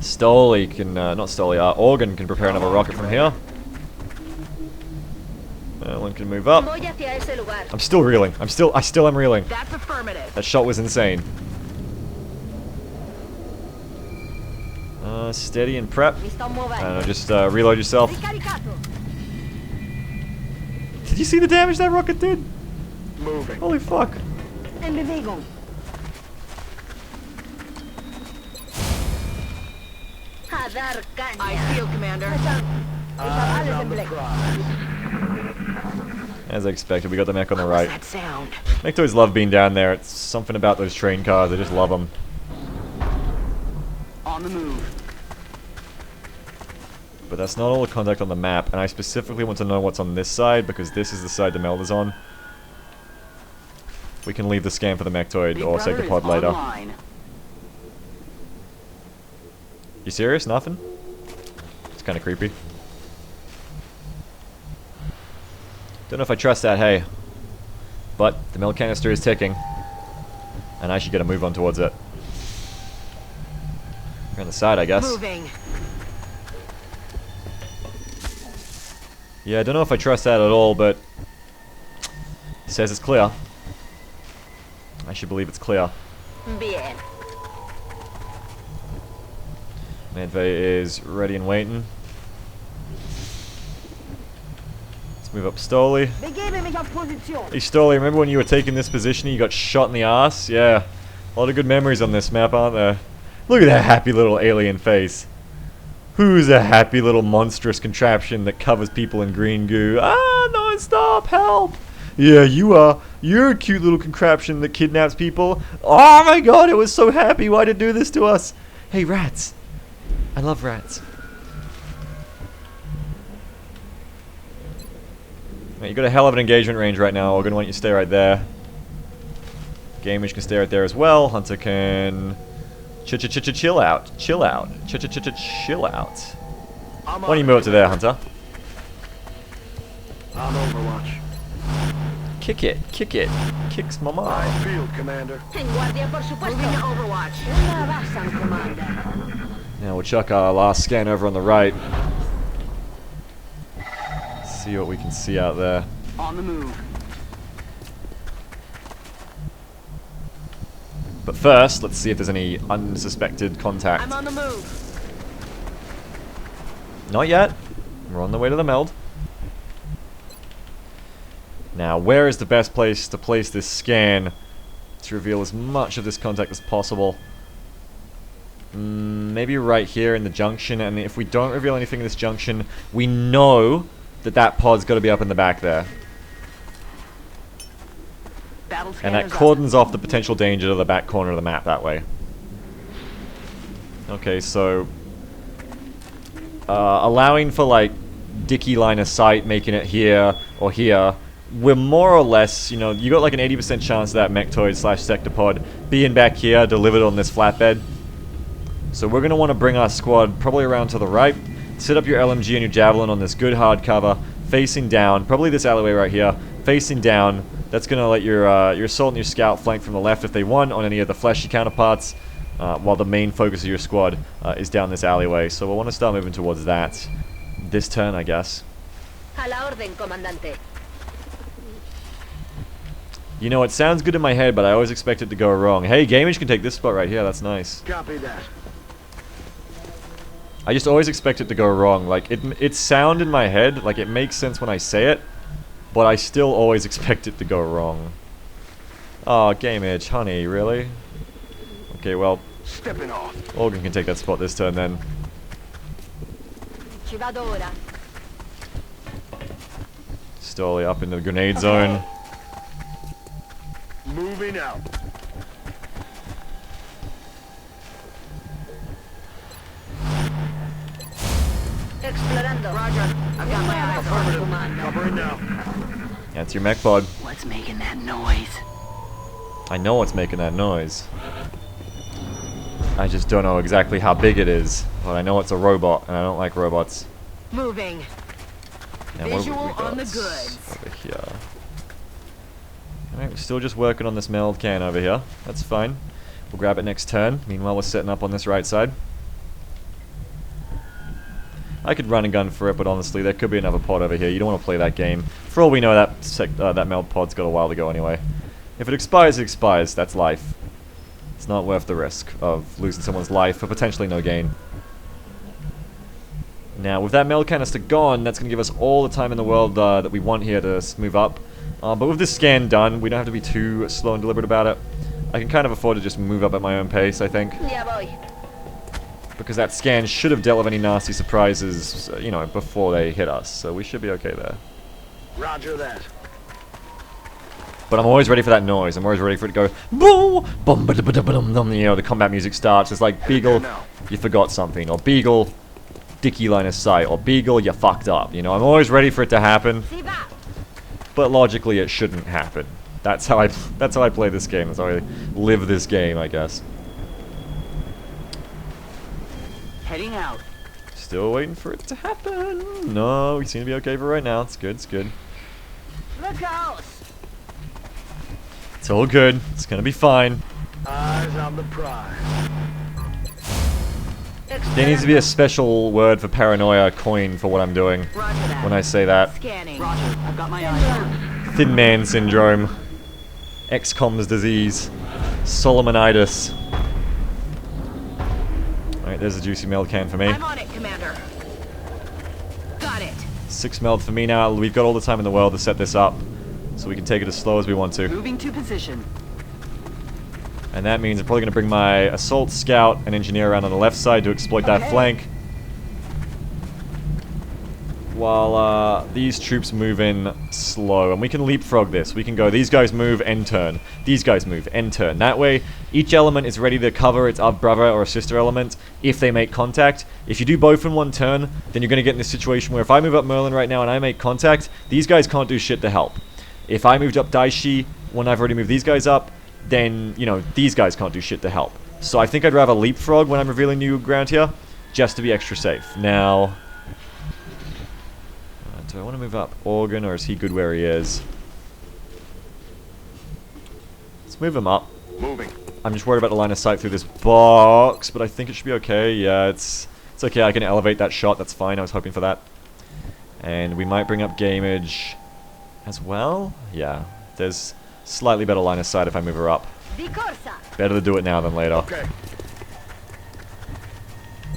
[SPEAKER 1] Stoli can, not Stoli, Organ can prepare another rocket from here. One can move up. I'm still reeling. I still am reeling.
[SPEAKER 8] That's affirmative.
[SPEAKER 1] That shot was insane. Steady and prep. I don't know, just reload yourself. Did you see the damage that rocket did?
[SPEAKER 9] Moving.
[SPEAKER 1] Holy fuck.
[SPEAKER 8] I feel, Commander.
[SPEAKER 1] As I expected, we got the mech on the right.
[SPEAKER 8] That sound.
[SPEAKER 1] Mechtoids love being down there. It's something about those train cars. I just love them.
[SPEAKER 8] On the move.
[SPEAKER 1] But that's not all the contact on the map, and I specifically want to know what's on this side, because this is the side the meld is on. We can leave the scan for the Mechtoid, or take the pod later.
[SPEAKER 8] Online.
[SPEAKER 1] You serious? Nothing? It's kind of creepy. Don't know if I trust that, hey. But the meld canister is ticking. And I should get a move on towards it. You're on the side, I guess.
[SPEAKER 8] Moving.
[SPEAKER 1] Yeah, I don't know if I trust that at all, but it says it's clear. I should believe it's clear.
[SPEAKER 5] Bien.
[SPEAKER 1] Medvay is ready and waiting. Let's move up Stoli. Hey Stoli, remember when you were taking this position and you got shot in the ass? Yeah. A lot of good memories on this map, aren't there? Look at that happy little alien face. Who's a happy little monstrous contraption that covers people in green goo? Ah, no, stop, help! Yeah, you are. You're a cute little contraption that kidnaps people. Oh my god, it was so happy. Why did it do this to us? Hey, rats. I love rats. Right, you got a hell of an engagement range right now. We're gonna want you to stay right there. Gamage can stay right there as well. Hunter can chill out. Chill out. Chill out. Why don't you move up to there, Hunter?
[SPEAKER 9] On Overwatch.
[SPEAKER 1] Kick it. Kick it. Kicks my mom.
[SPEAKER 9] I field, Commander.
[SPEAKER 8] Moving to Overwatch.
[SPEAKER 1] Now we'll chuck our last scan over on the right. See what we can see out there.
[SPEAKER 8] On the move.
[SPEAKER 1] But first, let's see if there's any unsuspected contact.
[SPEAKER 8] I'm on the move.
[SPEAKER 1] Not yet. We're on the way to the meld. Now, where is the best place to place this scan to reveal as much of this contact as possible? Maybe right here in the junction, and if we don't reveal anything in this junction, we know that that pod's got to be up in the back there. And that cordons off the potential danger to the back corner of the map that way. Okay, so allowing for like dicky line of sight, making it here or here, we're more or less, you know, you got like an 80% chance of that mechtoid / sector pod being back here, delivered on this flatbed. So we're going to want to bring our squad probably around to the right, set up your LMG and your Javelin on this good hard cover, facing down, probably this alleyway right here, facing down. That's going to let your assault and your scout flank from the left if they want on any of the fleshy counterparts, while the main focus of your squad is down this alleyway. So we'll want to start moving towards that this turn, I guess.
[SPEAKER 5] A la orden, comandante.
[SPEAKER 1] You know, it sounds good in my head, but I always expect it to go wrong. Hey, Gamage can take this spot right here, that's nice.
[SPEAKER 9] Copy that.
[SPEAKER 1] I just always expect it to go wrong. Like, it's sound in my head, like it makes sense when I say it, but I still always expect it to go wrong. Oh, Gamage, honey, really? Okay, well,
[SPEAKER 9] Stepping off.
[SPEAKER 1] Organ can take that spot this turn then. Still up into the grenade zone.
[SPEAKER 9] Moving out.
[SPEAKER 5] Explorando.
[SPEAKER 8] Roger. I've got my eyes on the command.
[SPEAKER 9] Covering now.
[SPEAKER 1] That's your mech pod.
[SPEAKER 8] What's making that noise?
[SPEAKER 1] I know what's making that noise. I just don't know exactly how big it is. But I know it's a robot, and I don't like robots.
[SPEAKER 8] Moving.
[SPEAKER 1] And what have
[SPEAKER 8] Visual
[SPEAKER 1] we got
[SPEAKER 8] on the goods.
[SPEAKER 1] over here? Alright, we're still just working on this meld can over here. That's fine. We'll grab it next turn. Meanwhile, we're setting up on this right side. I could run a gun for it, but honestly, there could be another pod over here. You don't want to play that game. For all we know, that meld pod's got a while to go anyway. If it expires, it expires. That's life. It's not worth the risk of losing someone's life for potentially no gain. Now, with that meld canister gone, that's going to give us all the time in the world that we want here to move up. But with this scan done, we don't have to be too slow and deliberate about it. I can kind of afford to just move up at my own pace, I think.
[SPEAKER 5] Ya voy.
[SPEAKER 1] Because that scan should have dealt with any nasty surprises, you know, before they hit us. So we should be okay there.
[SPEAKER 9] Roger that.
[SPEAKER 1] But I'm always ready for that noise. I'm always ready for it to go, boo, bum, ba da ba da ba dum dum. You know, the combat music starts. It's like, Beagle, you forgot something. Or Beagle, dicky line of sight. Or Beagle, you fucked up. You know, I'm always ready for it to happen. But logically, it shouldn't happen. That's how I play this game. That's how I live this game, I guess.
[SPEAKER 8] Heading out.
[SPEAKER 1] Still waiting for it to happen. No, we seem to be okay for right now. It's good, it's good.
[SPEAKER 5] Look out!
[SPEAKER 1] It's all good. It's gonna be fine.
[SPEAKER 9] Eyes on the prize.
[SPEAKER 1] There needs to be a special word for paranoia coin for what I'm doing
[SPEAKER 8] Roger that.
[SPEAKER 1] when I say that.
[SPEAKER 8] Scanning. Roger. I've got my eyes on.
[SPEAKER 1] Thin man syndrome. XCOM's disease. Solomonitis. Alright, there's a juicy meld can for me.
[SPEAKER 8] I'm on it, Commander. Got it.
[SPEAKER 1] 6 meld for me now. We've got all the time in the world to set this up. So we can take it as slow as we want to.
[SPEAKER 8] Moving to position.
[SPEAKER 1] And that means I'm probably going to bring my assault scout and engineer around on the left side to exploit that flank. While these troops move in slow. And we can leapfrog this. We can go, these guys move, end turn. These guys move, end turn. That way, each element is ready to cover its brother or sister element if they make contact. If you do both in one turn, then you're going to get in this situation where if I move up Merlin right now and I make contact, these guys can't do shit to help. If I moved up Daishi when I've already moved these guys up, then, you know, these guys can't do shit to help. So I think I'd rather leapfrog when I'm revealing new ground here, just to be extra safe. Now, do I want to move up Organ, or is he good where he is? Let's move him up.
[SPEAKER 9] Moving.
[SPEAKER 1] I'm just worried about the line of sight through this box, but I think it should be okay. Yeah, it's okay. I can elevate that shot. That's fine. I was hoping for that. And we might bring up Gamage as well. Yeah, there's slightly better line of sight if I move her up.
[SPEAKER 5] Di corsa!
[SPEAKER 1] Better to do it now than later.
[SPEAKER 9] Okay,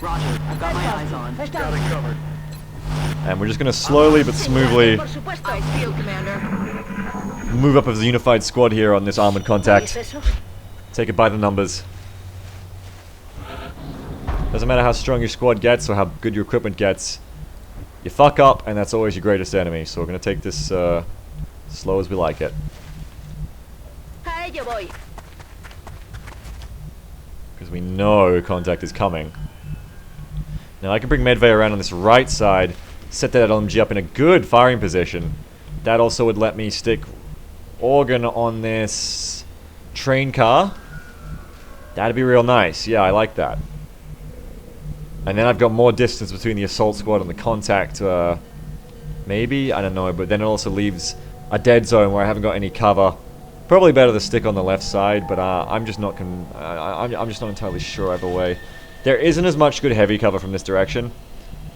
[SPEAKER 8] Roger, I've got my eyes on.
[SPEAKER 9] got it covered.
[SPEAKER 1] And we're just going to slowly but smoothly
[SPEAKER 5] Eyes peeled, Commander.
[SPEAKER 1] move up as a unified squad here on this armored contact. Take it by the numbers. Doesn't matter how strong your squad gets or how good your equipment gets. You fuck up, and that's always your greatest enemy. So we're going to take this slow as we like it. Because we know contact is coming. Now I can bring Medvay around on this right side, set that LMG up in a good firing position. That also would let me stick Organ on this train car. That'd be real nice. Yeah, I like that. And then I've got more distance between the assault squad and the contact. Maybe? I don't know. But then it also leaves a dead zone where I haven't got any cover. Probably better to stick on the left side, but I'm just not I'm just not entirely sure either way. There isn't as much good heavy cover from this direction,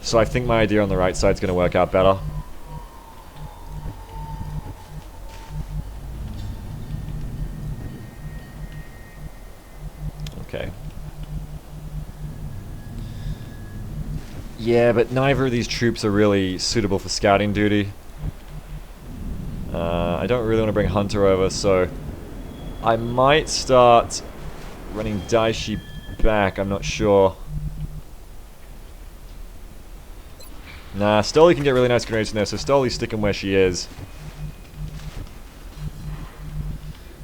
[SPEAKER 1] so I think my idea on the right side is going to work out better. Okay. Yeah, but neither of these troops are really suitable for scouting duty. I don't really want to bring Hunter over, so I might start running Daishi back. I'm not sure. Nah, Stoli can get really nice grenades in there, so Stoli's sticking where she is.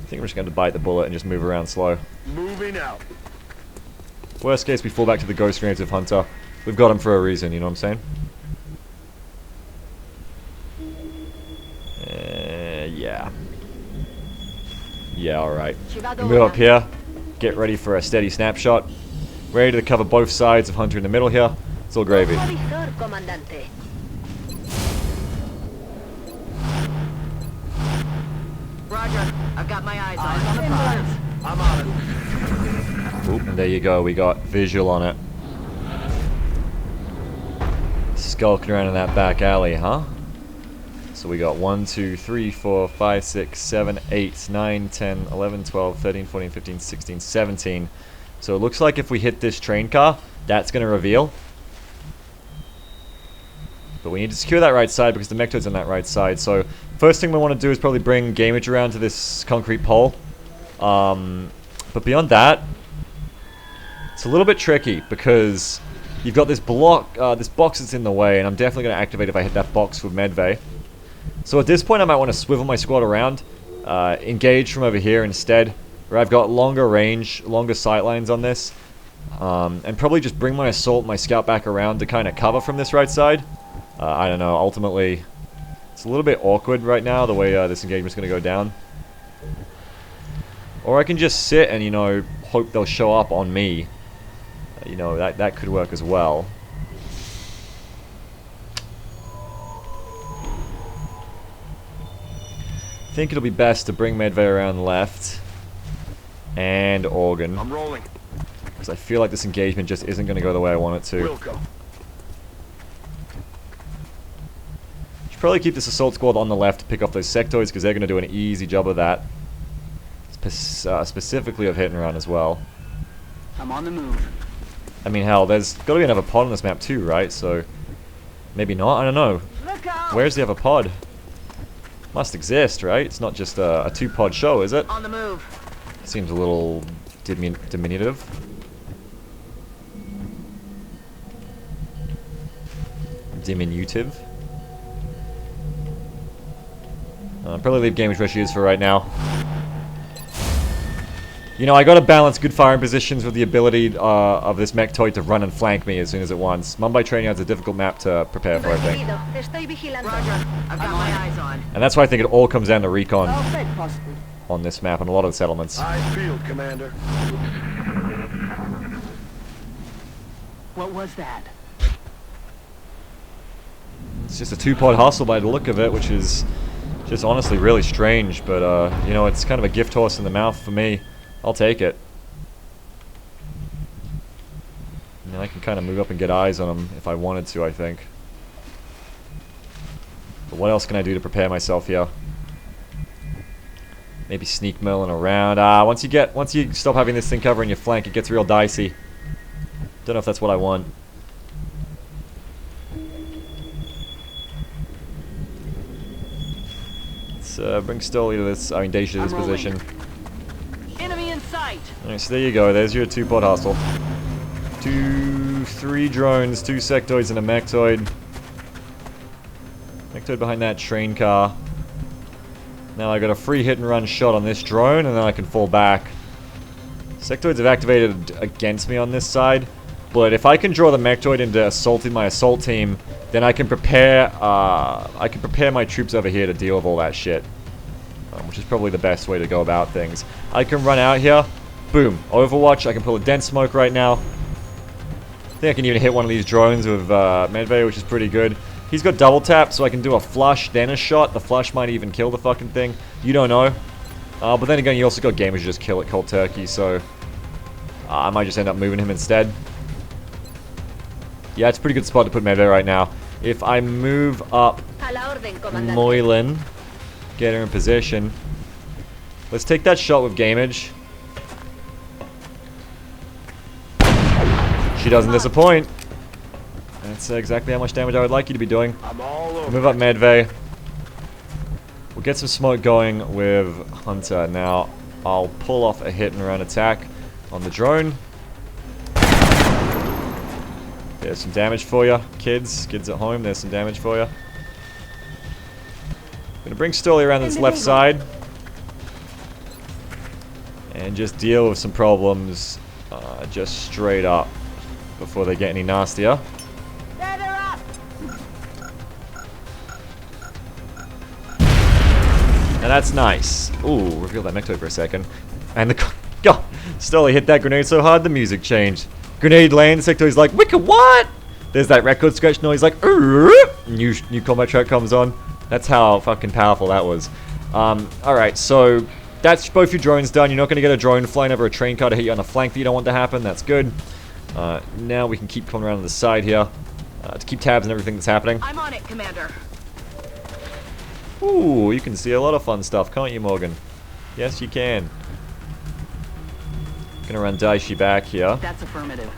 [SPEAKER 1] I think I'm just going to bite the bullet and just move around slow.
[SPEAKER 9] Moving out.
[SPEAKER 1] Worst case, we fall back to the ghost grenades of Hunter. We've got him for a reason, you know what I'm saying? Yeah. Yeah, alright. Move up here. Get ready for a steady snapshot. Ready to cover both sides of Hunter in the middle here. It's all gravy.
[SPEAKER 8] Roger, I've got my eyes on the prize.
[SPEAKER 9] I'm on it.
[SPEAKER 1] Oop, and there you go. We got visual on it. Skulking around in that back alley, huh? So we got 1, 2, 3, 4, 5, 6, 7, 8, 9, 10, 11, 12, 13, 14, 15, 16, 17. So it looks like if we hit this train car, that's going to reveal. But we need to secure that right side because the Mechtoid's on that right side. So first thing we want to do is probably bring Gamage around to this concrete pole. But beyond that, it's a little bit tricky because you've got this block, this box that's in the way, and I'm definitely going to activate if I hit that box with Medvay. So at this point I might want to swivel my squad around, engage from over here instead, where I've got longer range, longer sightlines on this, and probably just bring my assault, my scout back around to kind of cover from this right side. I don't know, ultimately it's a little bit awkward right now the way this engagement's going to go down. Or I can just sit and, you know, hope they'll show up on me. You know, that could work as well. I think it'll be best to bring Medvay around left and Organ,
[SPEAKER 9] I'm rolling.
[SPEAKER 1] because I feel like this engagement just isn't going to go the way I want it to.
[SPEAKER 9] We'll go.
[SPEAKER 1] Should probably keep this assault squad on the left to pick off those sectoids, because they're going to do an easy job of that. Specifically of hit and run as well.
[SPEAKER 8] I'm on the move.
[SPEAKER 1] I mean, hell, there's got to be another pod on this map too, right? So maybe not. I don't know. Where's the other pod? Must exist, right? It's not just a two-pod show, is it?
[SPEAKER 8] On the move.
[SPEAKER 1] Seems a little diminutive. Diminutive. Probably leave Gamage where she is for right now. You know, I gotta balance good firing positions with the ability of this Mechtoid to run and flank me as soon as it wants. Mumbai Training Yard's a difficult map to prepare for, I think.
[SPEAKER 8] Roger, I've got my eyes on.
[SPEAKER 1] And that's why I think it all comes down to recon on this map and a lot of the settlements.
[SPEAKER 9] Eyes peeled, Commander.
[SPEAKER 8] What was that?
[SPEAKER 1] It's just a two-pod hustle by the look of it, which is just honestly really strange, but you know, it's kind of a gift horse in the mouth for me. I'll take it. And then I can kind of move up and get eyes on them if I wanted to, I think. But what else can I do to prepare myself here? Maybe sneak Merlin around. Once you stop having this thing covering your flank, it gets real dicey. Don't know if that's what I want. Let's bring Stoli to this, Daisha to this position.
[SPEAKER 8] Enemy in sight.
[SPEAKER 1] Alright, so there you go. There's your 2-pod hostile. 3 drones, 2 sectoids, and a mechtoid. Mechtoid behind that train car. Now I got a free hit and run shot on this drone, and then I can fall back. Sectoids have activated against me on this side, but if I can draw the mechtoid into assaulting my assault team, then I can prepare my troops over here to deal with all that shit, which is probably the best way to go about things. I can run out here, boom, Overwatch. I can pull a dense smoke right now. I think I can even hit one of these drones with Medvay, which is pretty good. He's got double tap, so I can do a flush, then a shot. The flush might even kill the fucking thing. You don't know. But then again, you also got gamers who just kill it cold turkey, so I might just end up moving him instead. Yeah, it's a pretty good spot to put Medvay right now. If I move up Moylan, get her in position. Let's take that shot with gamage. She doesn't disappoint. That's exactly how much damage I would like you to be doing.
[SPEAKER 9] I'm all over.
[SPEAKER 1] Move up Medvay. We'll get some smoke going with Hunter. Now, I'll pull off a hit and run attack on the drone. There's some damage for you, kids. Kids at home, there's some damage for you. Gonna bring Stoli around this left side. And just deal with some problems just straight up before they get any nastier. And that's nice. Ooh, reveal that mechtoid for a second. And the... God, Stoli hit that grenade so hard, the music changed. Grenade lands, Sectoid's like, Wicca, what? There's that record scratch noise like, new combat track comes on. That's how fucking powerful that was. Alright, so that's both your drones done. You're not going to get a drone flying over a train car to hit you on the flank that you don't want to happen. That's good. Now we can keep coming around to the side here to keep tabs on everything that's happening.
[SPEAKER 8] I'm on it, Commander.
[SPEAKER 1] Ooh, you can see a lot of fun stuff, can't you, Morgan? Yes, you can. Gonna run Daishi back here.
[SPEAKER 8] That's affirmative.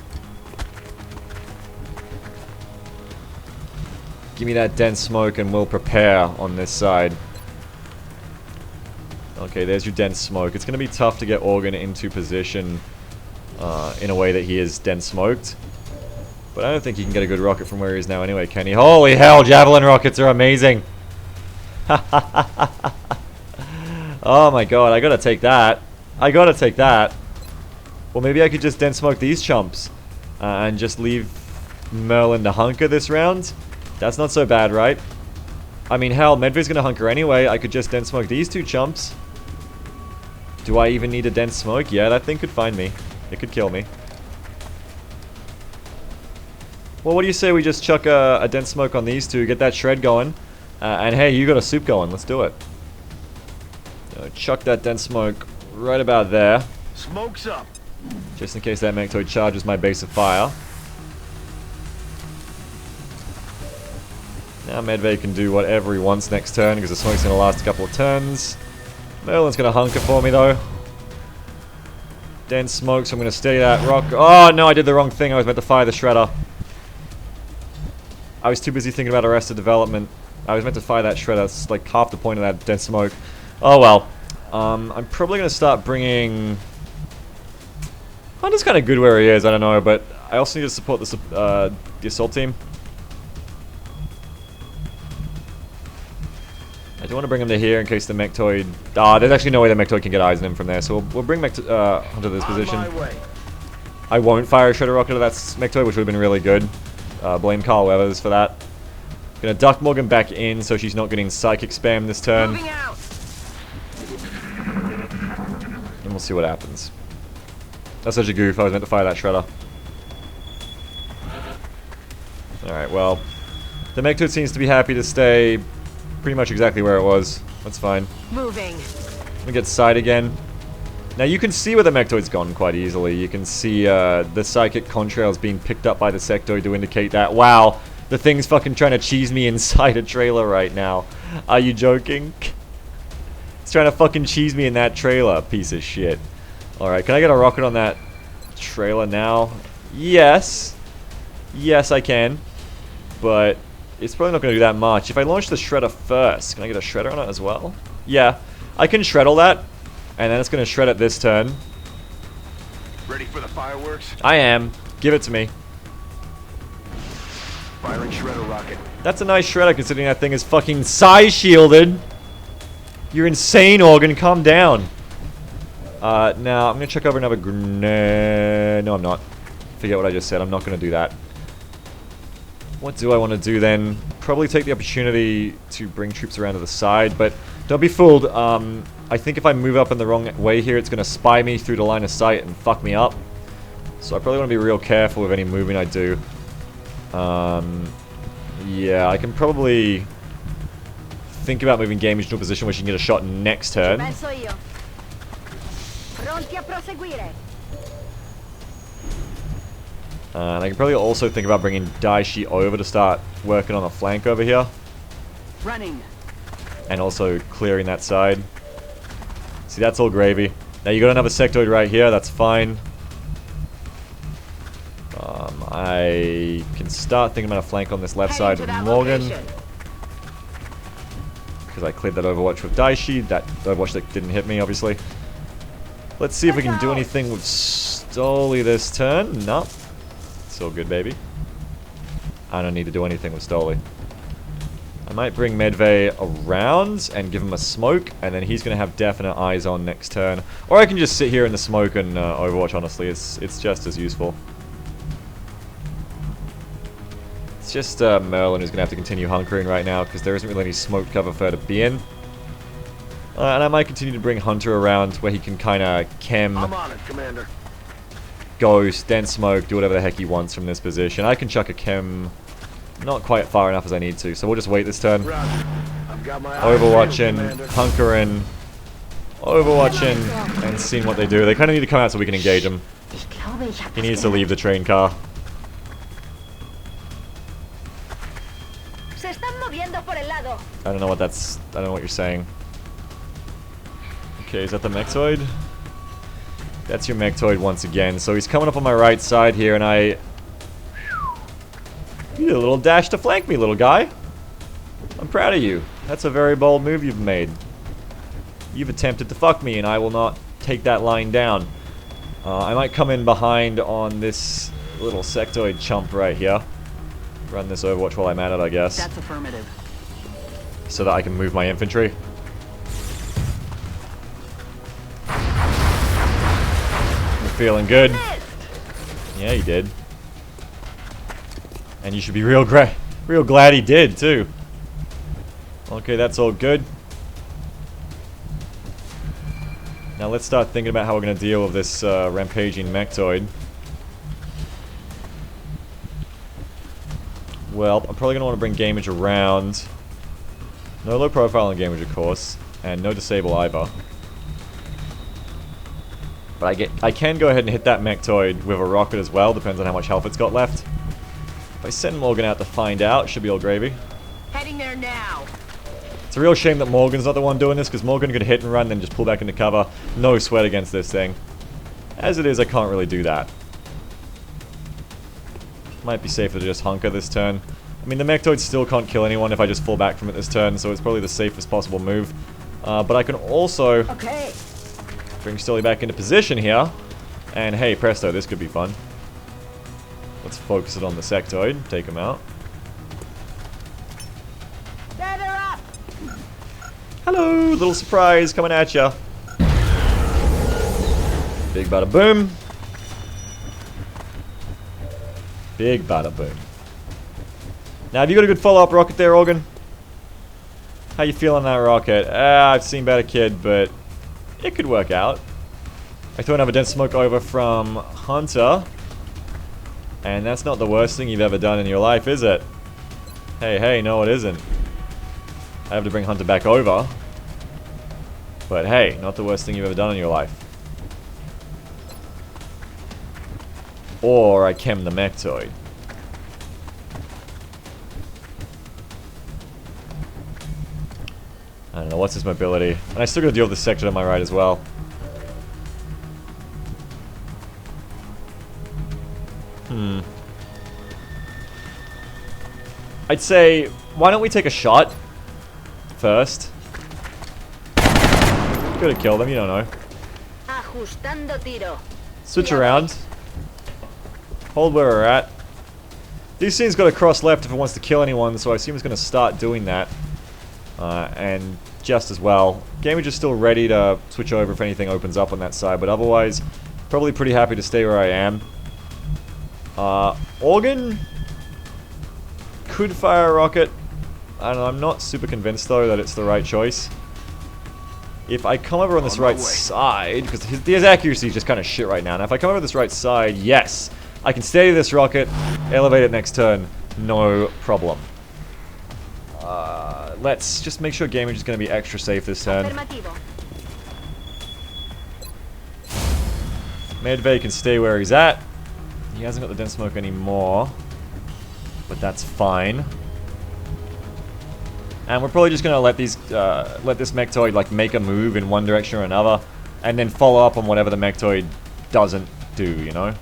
[SPEAKER 1] Give me that dense smoke and we'll prepare on this side. Okay, there's your dense smoke. It's gonna be tough to get Organ into position in a way that he is dense smoked. But I don't think he can get a good rocket from where he is now anyway, can he? Holy hell, Javelin rockets are amazing! Oh my god, I gotta take that. I gotta take that. Well, maybe I could just dense smoke these chumps and just leave Merlin to hunker this round. That's not so bad, right? I mean, hell, Medvay's gonna hunker anyway. I could just dense smoke these 2 chumps. Do I even need a dense smoke? Yeah, that thing could find me. It could kill me. Well, what do you say we just chuck a dense smoke on these 2, get that shred going, and hey, you got a soup going. Let's do it. Chuck that dense smoke right about there.
[SPEAKER 9] Smoke's up.
[SPEAKER 1] Just in case that mechtoid charges my base of fire. Now Medvay can do whatever he wants next turn because the smoke's going to last a couple of turns. Merlin's going to hunker for me though. Dense smoke, so I'm going to stay that rock. Oh no, I did the wrong thing. I was meant to fire the shredder. I was too busy thinking about Arrested Development. I was meant to fire that shredder. That's like half the point of that dense smoke. Oh well. I'm probably going to start bringing... Hunter's kind of good where he is, I don't know, but I also need to support the assault team. I do want to bring him to here in case the mechtoid... there's actually no way the mechtoid can get eyes on him from there, so we'll bring Hunter to this position. I won't fire a shredder rocket at that mechtoid, which would have been really good. Blame Carl Weathers for that. Gonna duck Morgan back in so she's not getting psychic spam this turn.
[SPEAKER 8] Moving out.
[SPEAKER 1] And we'll see what happens. That's such a goof, I was meant to fire that shredder. Alright, well, the mechtoid seems to be happy to stay pretty much exactly where it was. That's fine.
[SPEAKER 8] Moving.
[SPEAKER 1] We get side again. Now you can see where the mechtoid's gone quite easily. You can see the psychic contrails being picked up by the sectoid to indicate that, wow, the thing's fucking trying to cheese me inside a trailer right now. Are you joking? He's trying to fucking cheese me in that trailer, piece of shit. Alright, can I get a rocket on that trailer now? Yes. Yes, I can. But it's probably not going to do that much. If I launch the shredder first, can I get a shredder on it as well? Yeah. I can shred all that. And then it's going to shred it this turn.
[SPEAKER 9] Ready for the fireworks?
[SPEAKER 1] I am. Give it to me.
[SPEAKER 9] Firing shredder rocket.
[SPEAKER 1] That's a nice shredder considering that thing is fucking size shielded. You're insane, Organ. Calm down. Now, I'm going to check over another grenade. No, I'm not. Forget what I just said. I'm not going to do that. What do I want to do then? Probably take the opportunity to bring troops around to the side, but don't be fooled. I think if I move up in the wrong way here, it's going to spy me through the line of sight and fuck me up. So I probably want to be real careful with any moving I do. Yeah, I can probably think about moving Game into a position where she can get a shot next turn. And I can probably also think about bringing Daishi over to start working on the flank over here.
[SPEAKER 8] Running.
[SPEAKER 1] And also clearing that side. See, that's all gravy. Now you got another sectoid right here, that's fine. I can start thinking about a flank on this left side with Morgan. Because I cleared that Overwatch with Daishi. That Overwatch that didn't hit me, obviously. Let's see if we can do anything with Stoli this turn. Nope. It's all good, baby. I don't need to do anything with Stoli. I might bring Medvay around and give him a smoke, and then he's going to have definite eyes on next turn. Or I can just sit here in the smoke and Overwatch, honestly. It's just as useful. It's just Merlin who's going to have to continue hunkering right now, because there isn't really any smoke cover for her to be in. And I might continue to bring Hunter around where he can kind of chem,
[SPEAKER 9] I'm on it, Commander.
[SPEAKER 1] ghost, then smoke, do whatever the heck he wants from this position. I can chuck a chem not quite far enough as I need to, so we'll just wait this turn.
[SPEAKER 9] Roger. I've got my eyes
[SPEAKER 1] Overwatching,
[SPEAKER 9] peeled, Commander.
[SPEAKER 1] hunkering, Overwatching, and seeing what they do. They kind of need to come out so we can engage him. He needs to leave the train car. I don't know what that's... I don't know what you're saying. Okay, is that the Mechtoid? That's your Mechtoid once again. So he's coming up on my right side here, and I... You did a little dash to flank me, little guy. I'm proud of you. That's a very bold move you've made. You've attempted to fuck me, and I will not take that line down. I might come in behind on this little sectoid chump right here. Run this Overwatch while I'm at it, I guess.
[SPEAKER 8] That's affirmative.
[SPEAKER 1] So that I can move my infantry. You're feeling good. Yeah, he did. And you should be real glad he did, too. Okay, that's all good. Now let's start thinking about how we're going to deal with this rampaging Mechtoid. Well, I'm probably going to want to bring Gamage around. No low profile on Gamage, of course. And no disable either. But I can go ahead and hit that Mechtoid with a rocket as well. Depends on how much health it's got left. If I send Morgan out to find out, should be all gravy.
[SPEAKER 8] Heading there now.
[SPEAKER 1] It's a real shame that Morgan's not the one doing this, because Morgan could hit and run, then just pull back into cover. No sweat against this thing. As it is, I can't really do that. Might be safer to just hunker this turn. I mean, the Mechtoid still can't kill anyone if I just fall back from it this turn, so it's probably the safest possible move. But I can also bring Stoli back into position here. And hey, presto, this could be fun. Let's focus it on the sectoid. Take him out. Hello, little surprise coming at ya. Big bada boom. Big bada boom. Now, have you got a good follow-up rocket there, Organ? How you feeling that rocket? I've seen better, kid, but it could work out. I threw another dense smoke over from Hunter. And that's not the worst thing you've ever done in your life, is it? Hey, no it isn't. I have to bring Hunter back over. But hey, not the worst thing you've ever done in your life. Or I chem the Mechtoid. don't know, what's his mobility? And I still gotta deal with the sector to my right as well. I'd say, why don't we take a shot first? Could have killed him, you don't know. Switch around. Hold where we're at. This thing's got to cross left if it wants to kill anyone, so I assume it's going to start doing that. And just as well. Gamage is still ready to switch over if anything opens up on that side, but otherwise, probably pretty happy to stay where I am. Organ could fire a rocket. I don't know, I'm not super convinced though that it's the right choice. If I come over on this right side, because his accuracy is just kind of shit right now. Now if I come over this right side, yes, I can steady this rocket, elevate it next turn, no problem. Let's just make sure Gamage is going to be extra safe this turn. Medvay can stay where he's at. He hasn't got the dense smoke anymore, but that's fine. And we're probably just gonna let these, let this Mechtoid like make a move in one direction or another, and then follow up on whatever the Mechtoid doesn't do, you know.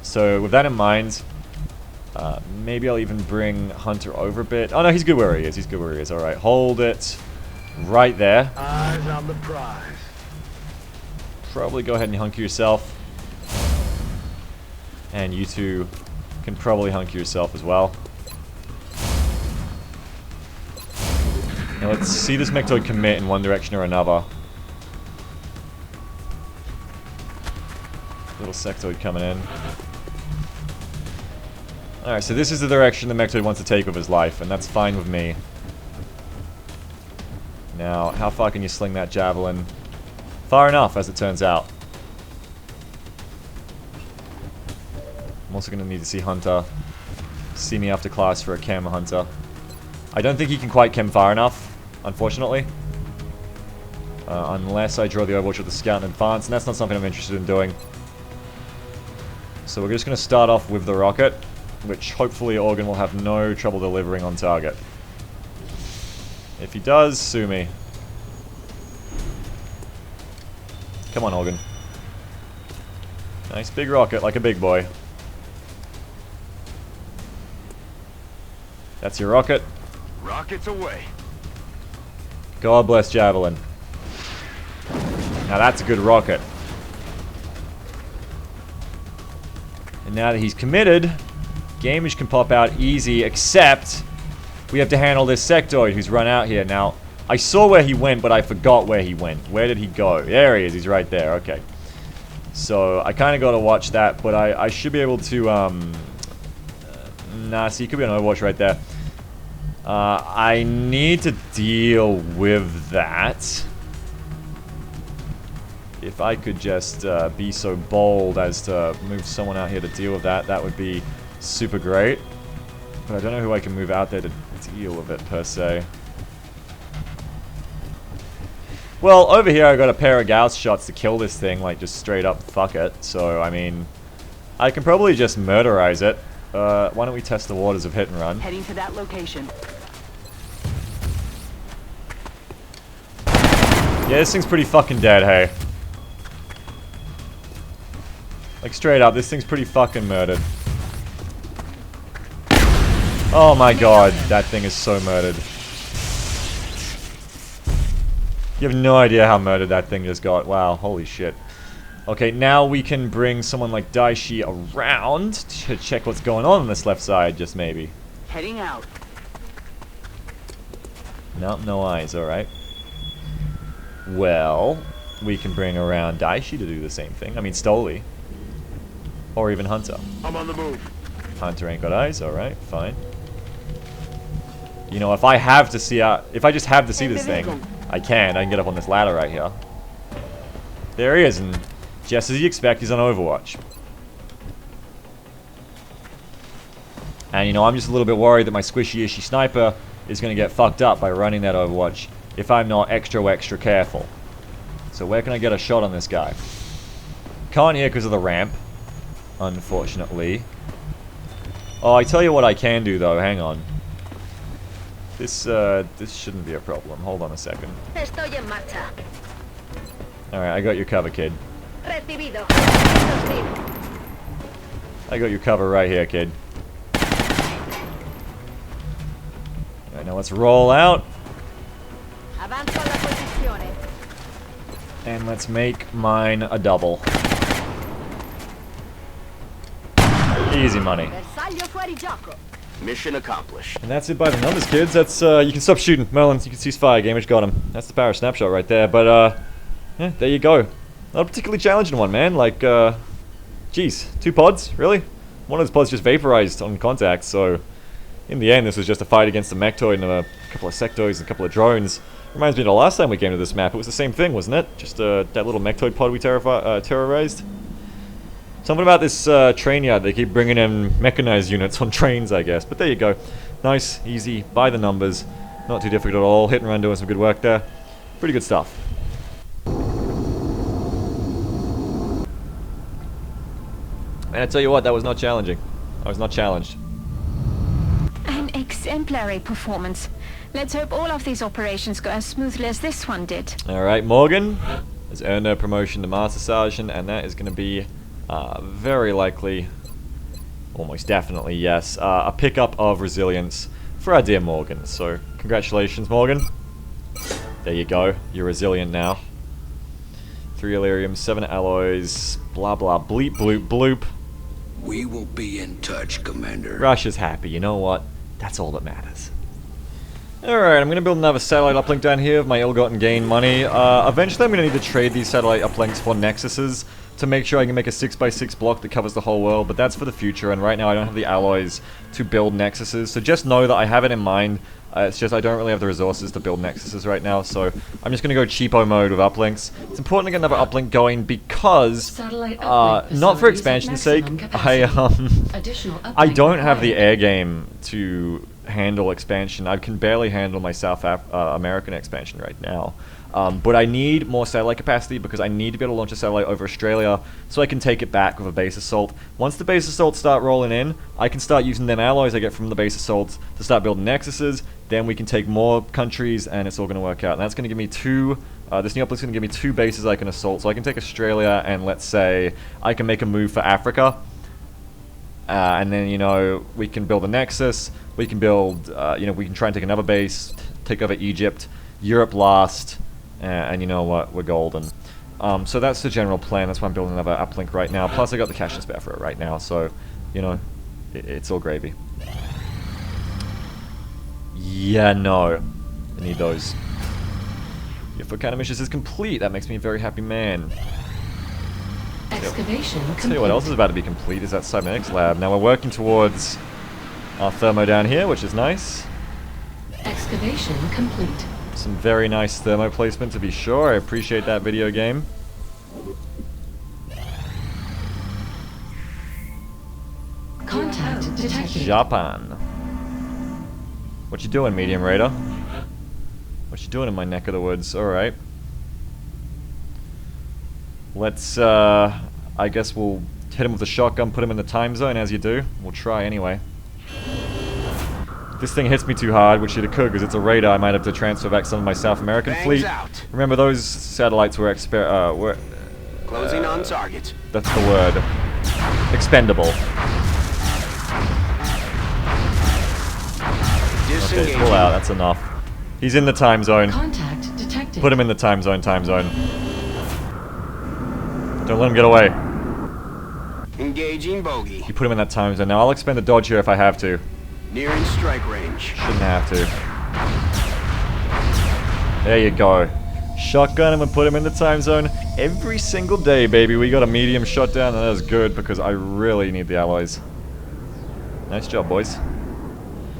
[SPEAKER 1] So with that in mind, maybe I'll even bring Hunter over a bit. Oh no, he's good where he is. He's good where he is. All right, hold it right there.
[SPEAKER 9] Eyes on the prize.
[SPEAKER 1] Probably go ahead and hunker yourself. And you two can probably hunker yourself as well. Now let's see this Mechtoid commit in one direction or another. Little sectoid coming in. Alright, so this is the direction the Mechtoid wants to take with his life, and that's fine with me. Now, how far can you sling that javelin? Far enough, as it turns out. I'm also going to need to see Hunter. See me after class for a chem Hunter. I don't think he can quite chem far enough, unfortunately. Unless I draw the Overwatch with the scout in advance, and that's not something I'm interested in doing. So we're just going to start off with the rocket, which hopefully Organ will have no trouble delivering on target. If he does, sue me. Come on, Organ. Nice big rocket, like a big boy. That's your rocket.
[SPEAKER 9] Rockets away.
[SPEAKER 1] God bless Javelin. Now that's a good rocket. And now that he's committed, Gamage can pop out easy, except we have to handle this sectoid who's run out here. Now, I saw where he went, but I forgot where he went. Where did he go? There he is. He's right there. Okay. So, I kind of got to watch that, but I should be able to, nah, see, he could be on Overwatch right there. I need to deal with that. If I could just be so bold as to move someone out here to deal with that, that would be super great. But I don't know who I can move out there to deal with it, per se. Well, over here I got a pair of Gauss shots to kill this thing, like just straight up fuck it. So, I mean, I can probably just murderize it. Why don't we test the waters of hit and run?
[SPEAKER 8] Heading to that location.
[SPEAKER 1] Yeah, this thing's pretty fucking dead, hey. Like, straight up, this thing's pretty fucking murdered. Oh my god, that thing is so murdered. You have no idea how murdered that thing just got. Wow, holy shit. Okay, now we can bring someone like Daishi around to check what's going on this left side, just maybe.
[SPEAKER 8] Heading out.
[SPEAKER 1] Nope, no eyes, alright. Well, we can bring around Daishi to do the same thing. I mean, Stoli. Or even Hunter.
[SPEAKER 9] I'm on the move.
[SPEAKER 1] Hunter ain't got eyes, alright, fine. You know, if I have to see if I just have to see this thing, I can get up on this ladder right here. There he is, and just as you expect, he's on Overwatch. And you know, I'm just a little bit worried that my squishy-ishy sniper is going to get fucked up by running that Overwatch if I'm not extra careful. So where can I get a shot on this guy? Can't here because of the ramp, unfortunately. Oh, I tell you what I can do though, hang on. This shouldn't be a problem. Hold on a second.
[SPEAKER 5] Estoy en marcha.
[SPEAKER 1] Alright, I got your cover, kid.
[SPEAKER 5] Recibido.
[SPEAKER 1] I got your cover right here, kid. Alright, now let's roll out.
[SPEAKER 5] Avanzo la posizione.
[SPEAKER 1] And let's make mine a double. Easy money.
[SPEAKER 5] Bersaglio fuori gioco.
[SPEAKER 3] Mission accomplished.
[SPEAKER 1] And that's it by the numbers, kids. That's, you can stop shooting. Merlin, you can cease fire. Gamage got him. That's the power snapshot right there. But, yeah, there you go. Not a particularly challenging one, man. Like, geez, 2 pods? Really? One of those pods just vaporized on contact, so in the end, this was just a fight against a mechtoid and a couple of sectoids and a couple of drones. Reminds me of the last time we came to this map. It was the same thing, wasn't it? Just that little mechtoid pod we terrorized. Something about this train yard. They keep bringing in mechanized units on trains, I guess. But there you go. Nice, easy, by the numbers. Not too difficult at all. Hit and run doing some good work there. Pretty good stuff. And I tell you what, that was not challenging. I was not challenged.
[SPEAKER 5] An exemplary performance. Let's hope all of these operations go as smoothly as this one did.
[SPEAKER 1] Alright, Morgan has earned her promotion to Master Sergeant, and that is going to be very likely, almost definitely, yes, a pickup of resilience for our dear Morgan. So, congratulations, Morgan. There you go. You're resilient now. 3 Illyrium, 7 alloys, blah blah, bleep bloop bloop.
[SPEAKER 6] We will be in touch, Commander.
[SPEAKER 1] Russia's happy. You know what? That's all that matters. Alright, I'm going to build another satellite uplink down here with my ill-gotten gain money. Eventually I'm going to need to trade these satellite uplinks for nexuses to make sure I can make a 6x6 block that covers the whole world, but that's for the future, and right now I don't have the alloys to build nexuses, so just know that I have it in mind. It's just I don't really have the resources to build nexuses right now, so I'm just going to go cheapo mode with uplinks. It's important to get another uplink going because, not for expansion's sake, I don't have the air game to handle expansion. I can barely handle my South American expansion right now. But I need more satellite capacity because I need to be able to launch a satellite over Australia so I can take it back with a base assault. Once the base assaults start rolling in, I can start using them alloys I get from the base assaults to start building nexuses. Then we can take more countries and it's all going to work out. And that's going to give me 2, this new uplink's going to give me 2 bases I can assault. So I can take Australia and let's say I can make a move for Africa. And then, you know, we can build a nexus, we can build, you know, we can try and take another base, take over Egypt, Europe last, and you know what, we're golden. So that's the general plan. That's why I'm building another uplink right now. Plus I got the cash to spare for it right now, so, you know, it's all gravy. Yeah, no. I need those. Your foot counter mission is complete. That makes me a very happy man.
[SPEAKER 2] Excavation complete.
[SPEAKER 1] Tell you what else is about to be complete is that cybernetics lab. Now we're working towards our thermo down here, which is nice.
[SPEAKER 2] Excavation complete.
[SPEAKER 1] Some very nice thermo placement to be sure. I appreciate that, video game.
[SPEAKER 2] Contact detected.
[SPEAKER 1] Japan. What you doing, Medium Raider? What you doing in my neck of the woods? Alright. Let's, I guess we'll hit him with a shotgun, put him in the time zone, as you do. We'll try anyway. If this thing hits me too hard, which it could, because it's a radar, I might have to transfer back some of my South American fleet.
[SPEAKER 3] Out.
[SPEAKER 1] Remember, those satellites were
[SPEAKER 3] Closing on target.
[SPEAKER 1] That's the word. Expendable. Okay, pull out, that's enough. He's in the time zone.
[SPEAKER 2] Contact detected.
[SPEAKER 1] Put him in the time zone, time zone. Don't let him get away.
[SPEAKER 3] Engaging bogey.
[SPEAKER 1] You put him in that time zone. Now I'll expend the dodge here if I have to.
[SPEAKER 3] Nearing strike range.
[SPEAKER 1] Shouldn't have to. There you go. Shotgun him and put him in the time zone every single day, baby. We got a medium shutdown, and that is good because I really need the alloys. Nice job, boys.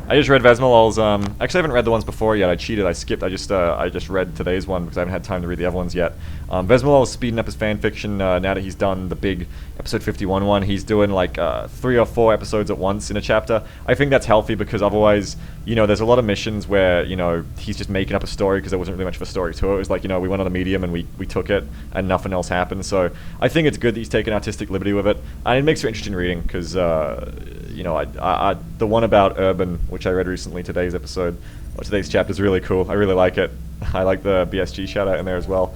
[SPEAKER 1] I just read Vesmolol's, actually I haven't read the ones before yet. I cheated, I skipped, I just read today's one because I haven't had time to read the other ones yet. Vesmolol is speeding up his fanfiction now that he's done the big episode 51 one. He's doing like 3 or 4 episodes at once in a chapter. I think that's healthy because otherwise, you know, there's a lot of missions where, you know, he's just making up a story because there wasn't really much of a story to it. It was like, you know, we went on a medium and we took it and nothing else happened. So I think it's good that he's taking artistic liberty with it. And it makes for interesting reading because, you you know, the one about Urban, which I read recently, today's episode, or today's chapter, is really cool. I really like it. I like the BSG shout out in there as well.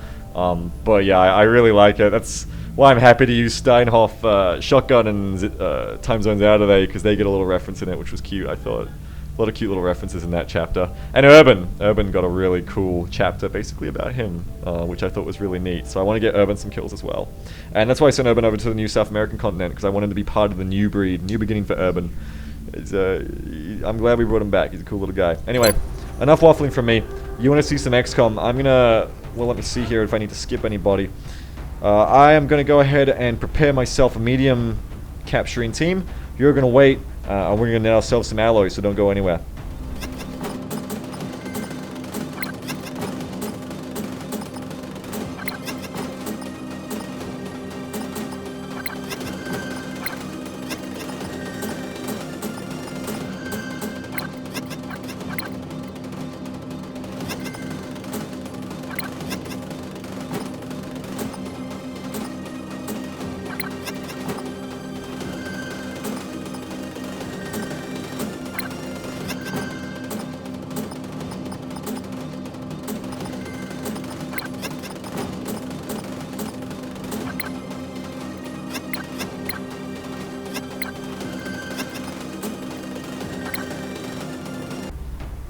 [SPEAKER 1] But yeah, I really like it. That's why I'm happy to use Steinhoff Shotgun and Time Zones Out of there, because they get a little reference in it, which was cute, I thought. A lot of cute little references in that chapter. And Urban got a really cool chapter basically about him, which I thought was really neat. So I want to get Urban some kills as well. And that's why I sent Urban over to the new South American continent, because I wanted to be part of the new breed, new beginning for Urban. I'm glad we brought him back. He's a cool little guy. Anyway, enough waffling from me. You want to see some XCOM? I'm going to... Well, let me see here if I need to skip anybody. I am going to go ahead and prepare myself a medium capturing team. You're going to wait. And we're going to net ourselves some alloys, so don't go anywhere.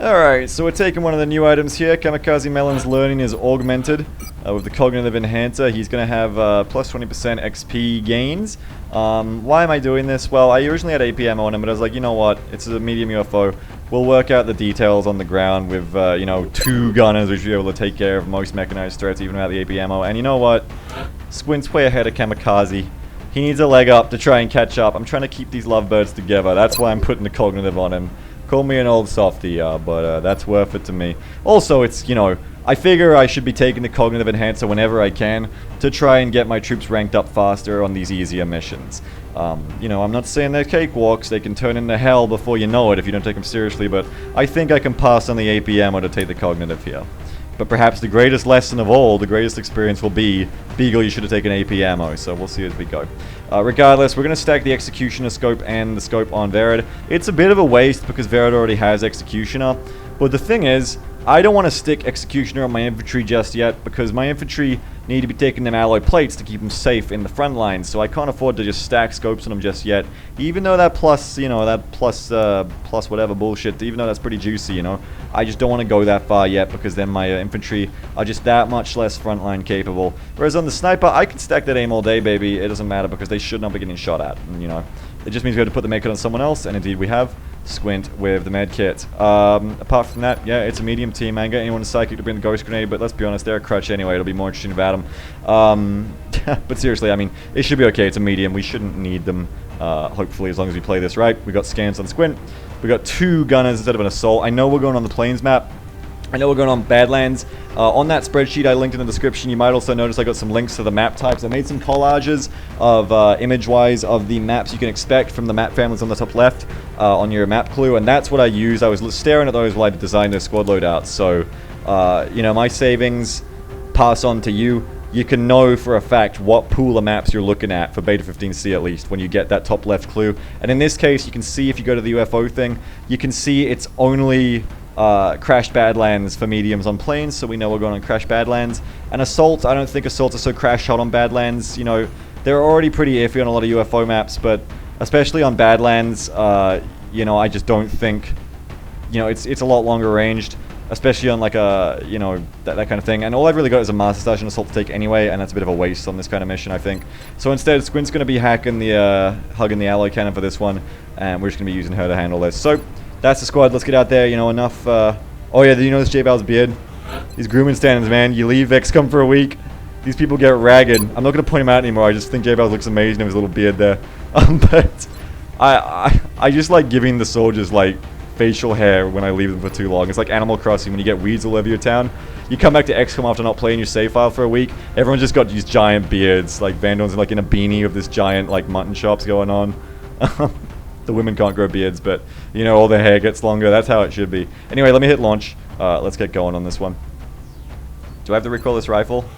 [SPEAKER 1] Alright, so we're taking one of the new items here. Kamikaze Melon's learning is augmented with the cognitive enhancer. He's going to have plus 20% XP gains. Why am I doing this? Well, I originally had AP ammo on him, but I was like, you know what? It's a medium UFO. We'll work out the details on the ground with, you know, 2 gunners, which should be able to take care of most mechanized threats, even without the AP ammo. And you know what? Squint's way ahead of Kamikaze. He needs a leg up to try and catch up. I'm trying to keep these lovebirds together. That's why I'm putting the cognitive on him. Call me an old softy, but that's worth it to me. Also, it's, you know, I figure I should be taking the cognitive enhancer whenever I can to try and get my troops ranked up faster on these easier missions. You know, I'm not saying they're cakewalks. They can turn into hell before you know it if you don't take them seriously, but I think I can pass on the AP ammo to take the cognitive here. But perhaps the greatest lesson of all, the greatest experience will be, Beagle, you should have taken AP ammo, so we'll see as we go. Regardless, we're going to stack the Executioner scope and the scope on Verid. It's a bit of a waste because Verid already has Executioner, but the thing is, I don't want to stick Executioner on my infantry just yet because my infantry need to be taking them alloy plates to keep them safe in the front lines, so I can't afford to just stack scopes on them just yet. Even though that plus, you know, that plus whatever bullshit, even though that's pretty juicy, you know, I just don't want to go that far yet because then my infantry are just that much less frontline capable. Whereas on the sniper, I can stack that aim all day, baby. It doesn't matter because they should not be getting shot at, and, you know. It just means we have to put the med kit on someone else, and indeed we have. Squint with the med kit. Apart from that, yeah, it's a medium team. I ain't got anyone psychic to bring the ghost grenade, but let's be honest, they're a crutch anyway. It'll be more interesting about them. But seriously, I mean, it should be okay. It's a medium. We shouldn't need them, hopefully, as long as we play this right. We got scans on Squint. We got 2 gunners instead of an assault. I know we're going on the plains map. I know we're going on Badlands. On that spreadsheet I linked in the description, you might also notice I got some links to the map types. I made some collages of image-wise of the maps you can expect from the map families on the top left on your map clue, and that's what I used. I was staring at those while I designed those squad loadouts. So, you know, my savings pass on to you. You can know for a fact what pool of maps you're looking at for Beta 15C at least when you get that top left clue. And in this case, you can see if you go to the UFO thing, you can see it's only crashed Badlands for mediums on planes, so we know we're going on crashed Badlands. And assault, I don't think assaults are so crash hot on Badlands. You know, they're already pretty iffy on a lot of UFO maps, but especially on Badlands, you know, I just don't think, you know, it's a lot longer ranged, especially on like a, you know, that kind of thing. And all I've really got is a Master Station assault to take anyway, and that's a bit of a waste on this kind of mission, I think. So instead, Squint's going to be hugging the alloy cannon for this one, and we're just going to be using her to handle this. So that's the squad. Let's get out there. You know, enough. Oh yeah, do you notice J-Bal's beard? These grooming standards, man. You leave XCOM for a week, these people get ragged. I'm not going to point him out anymore. I just think J-Bal looks amazing with his little beard there. But I just like giving the soldiers like facial hair when I leave them for too long. It's like Animal Crossing when you get weeds all over your town. You come back to XCOM after not playing your save file for a week. Everyone's just got these giant beards. Like Van Dorn's like in a beanie with this giant like mutton chops going on. The women can't grow beards, but, you know, all their hair gets longer. That's how it should be. Anyway, let me hit launch. Let's get going on this one. Do I have to recall this rifle?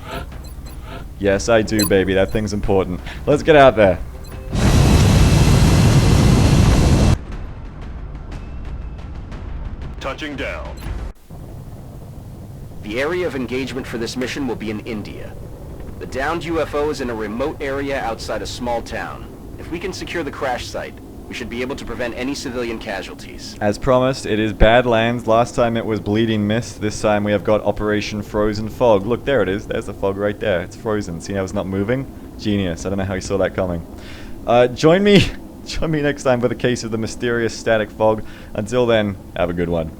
[SPEAKER 1] Yes, I do, baby. That thing's important. Let's get out there.
[SPEAKER 9] touching down.
[SPEAKER 3] The area of engagement for this mission will be in India. The downed UFO is in a remote area outside a small town. If we can secure the crash site, we should be able to prevent any civilian casualties.
[SPEAKER 1] As promised, it is Badlands. Last time it was Bleeding Mist. This time we have got Operation Frozen Fog. Look, there it is. There's the fog right there. It's frozen. See how it's not moving? Genius. I don't know how you saw that coming. Join me next time with a case of the mysterious static fog. Until then, have a good one.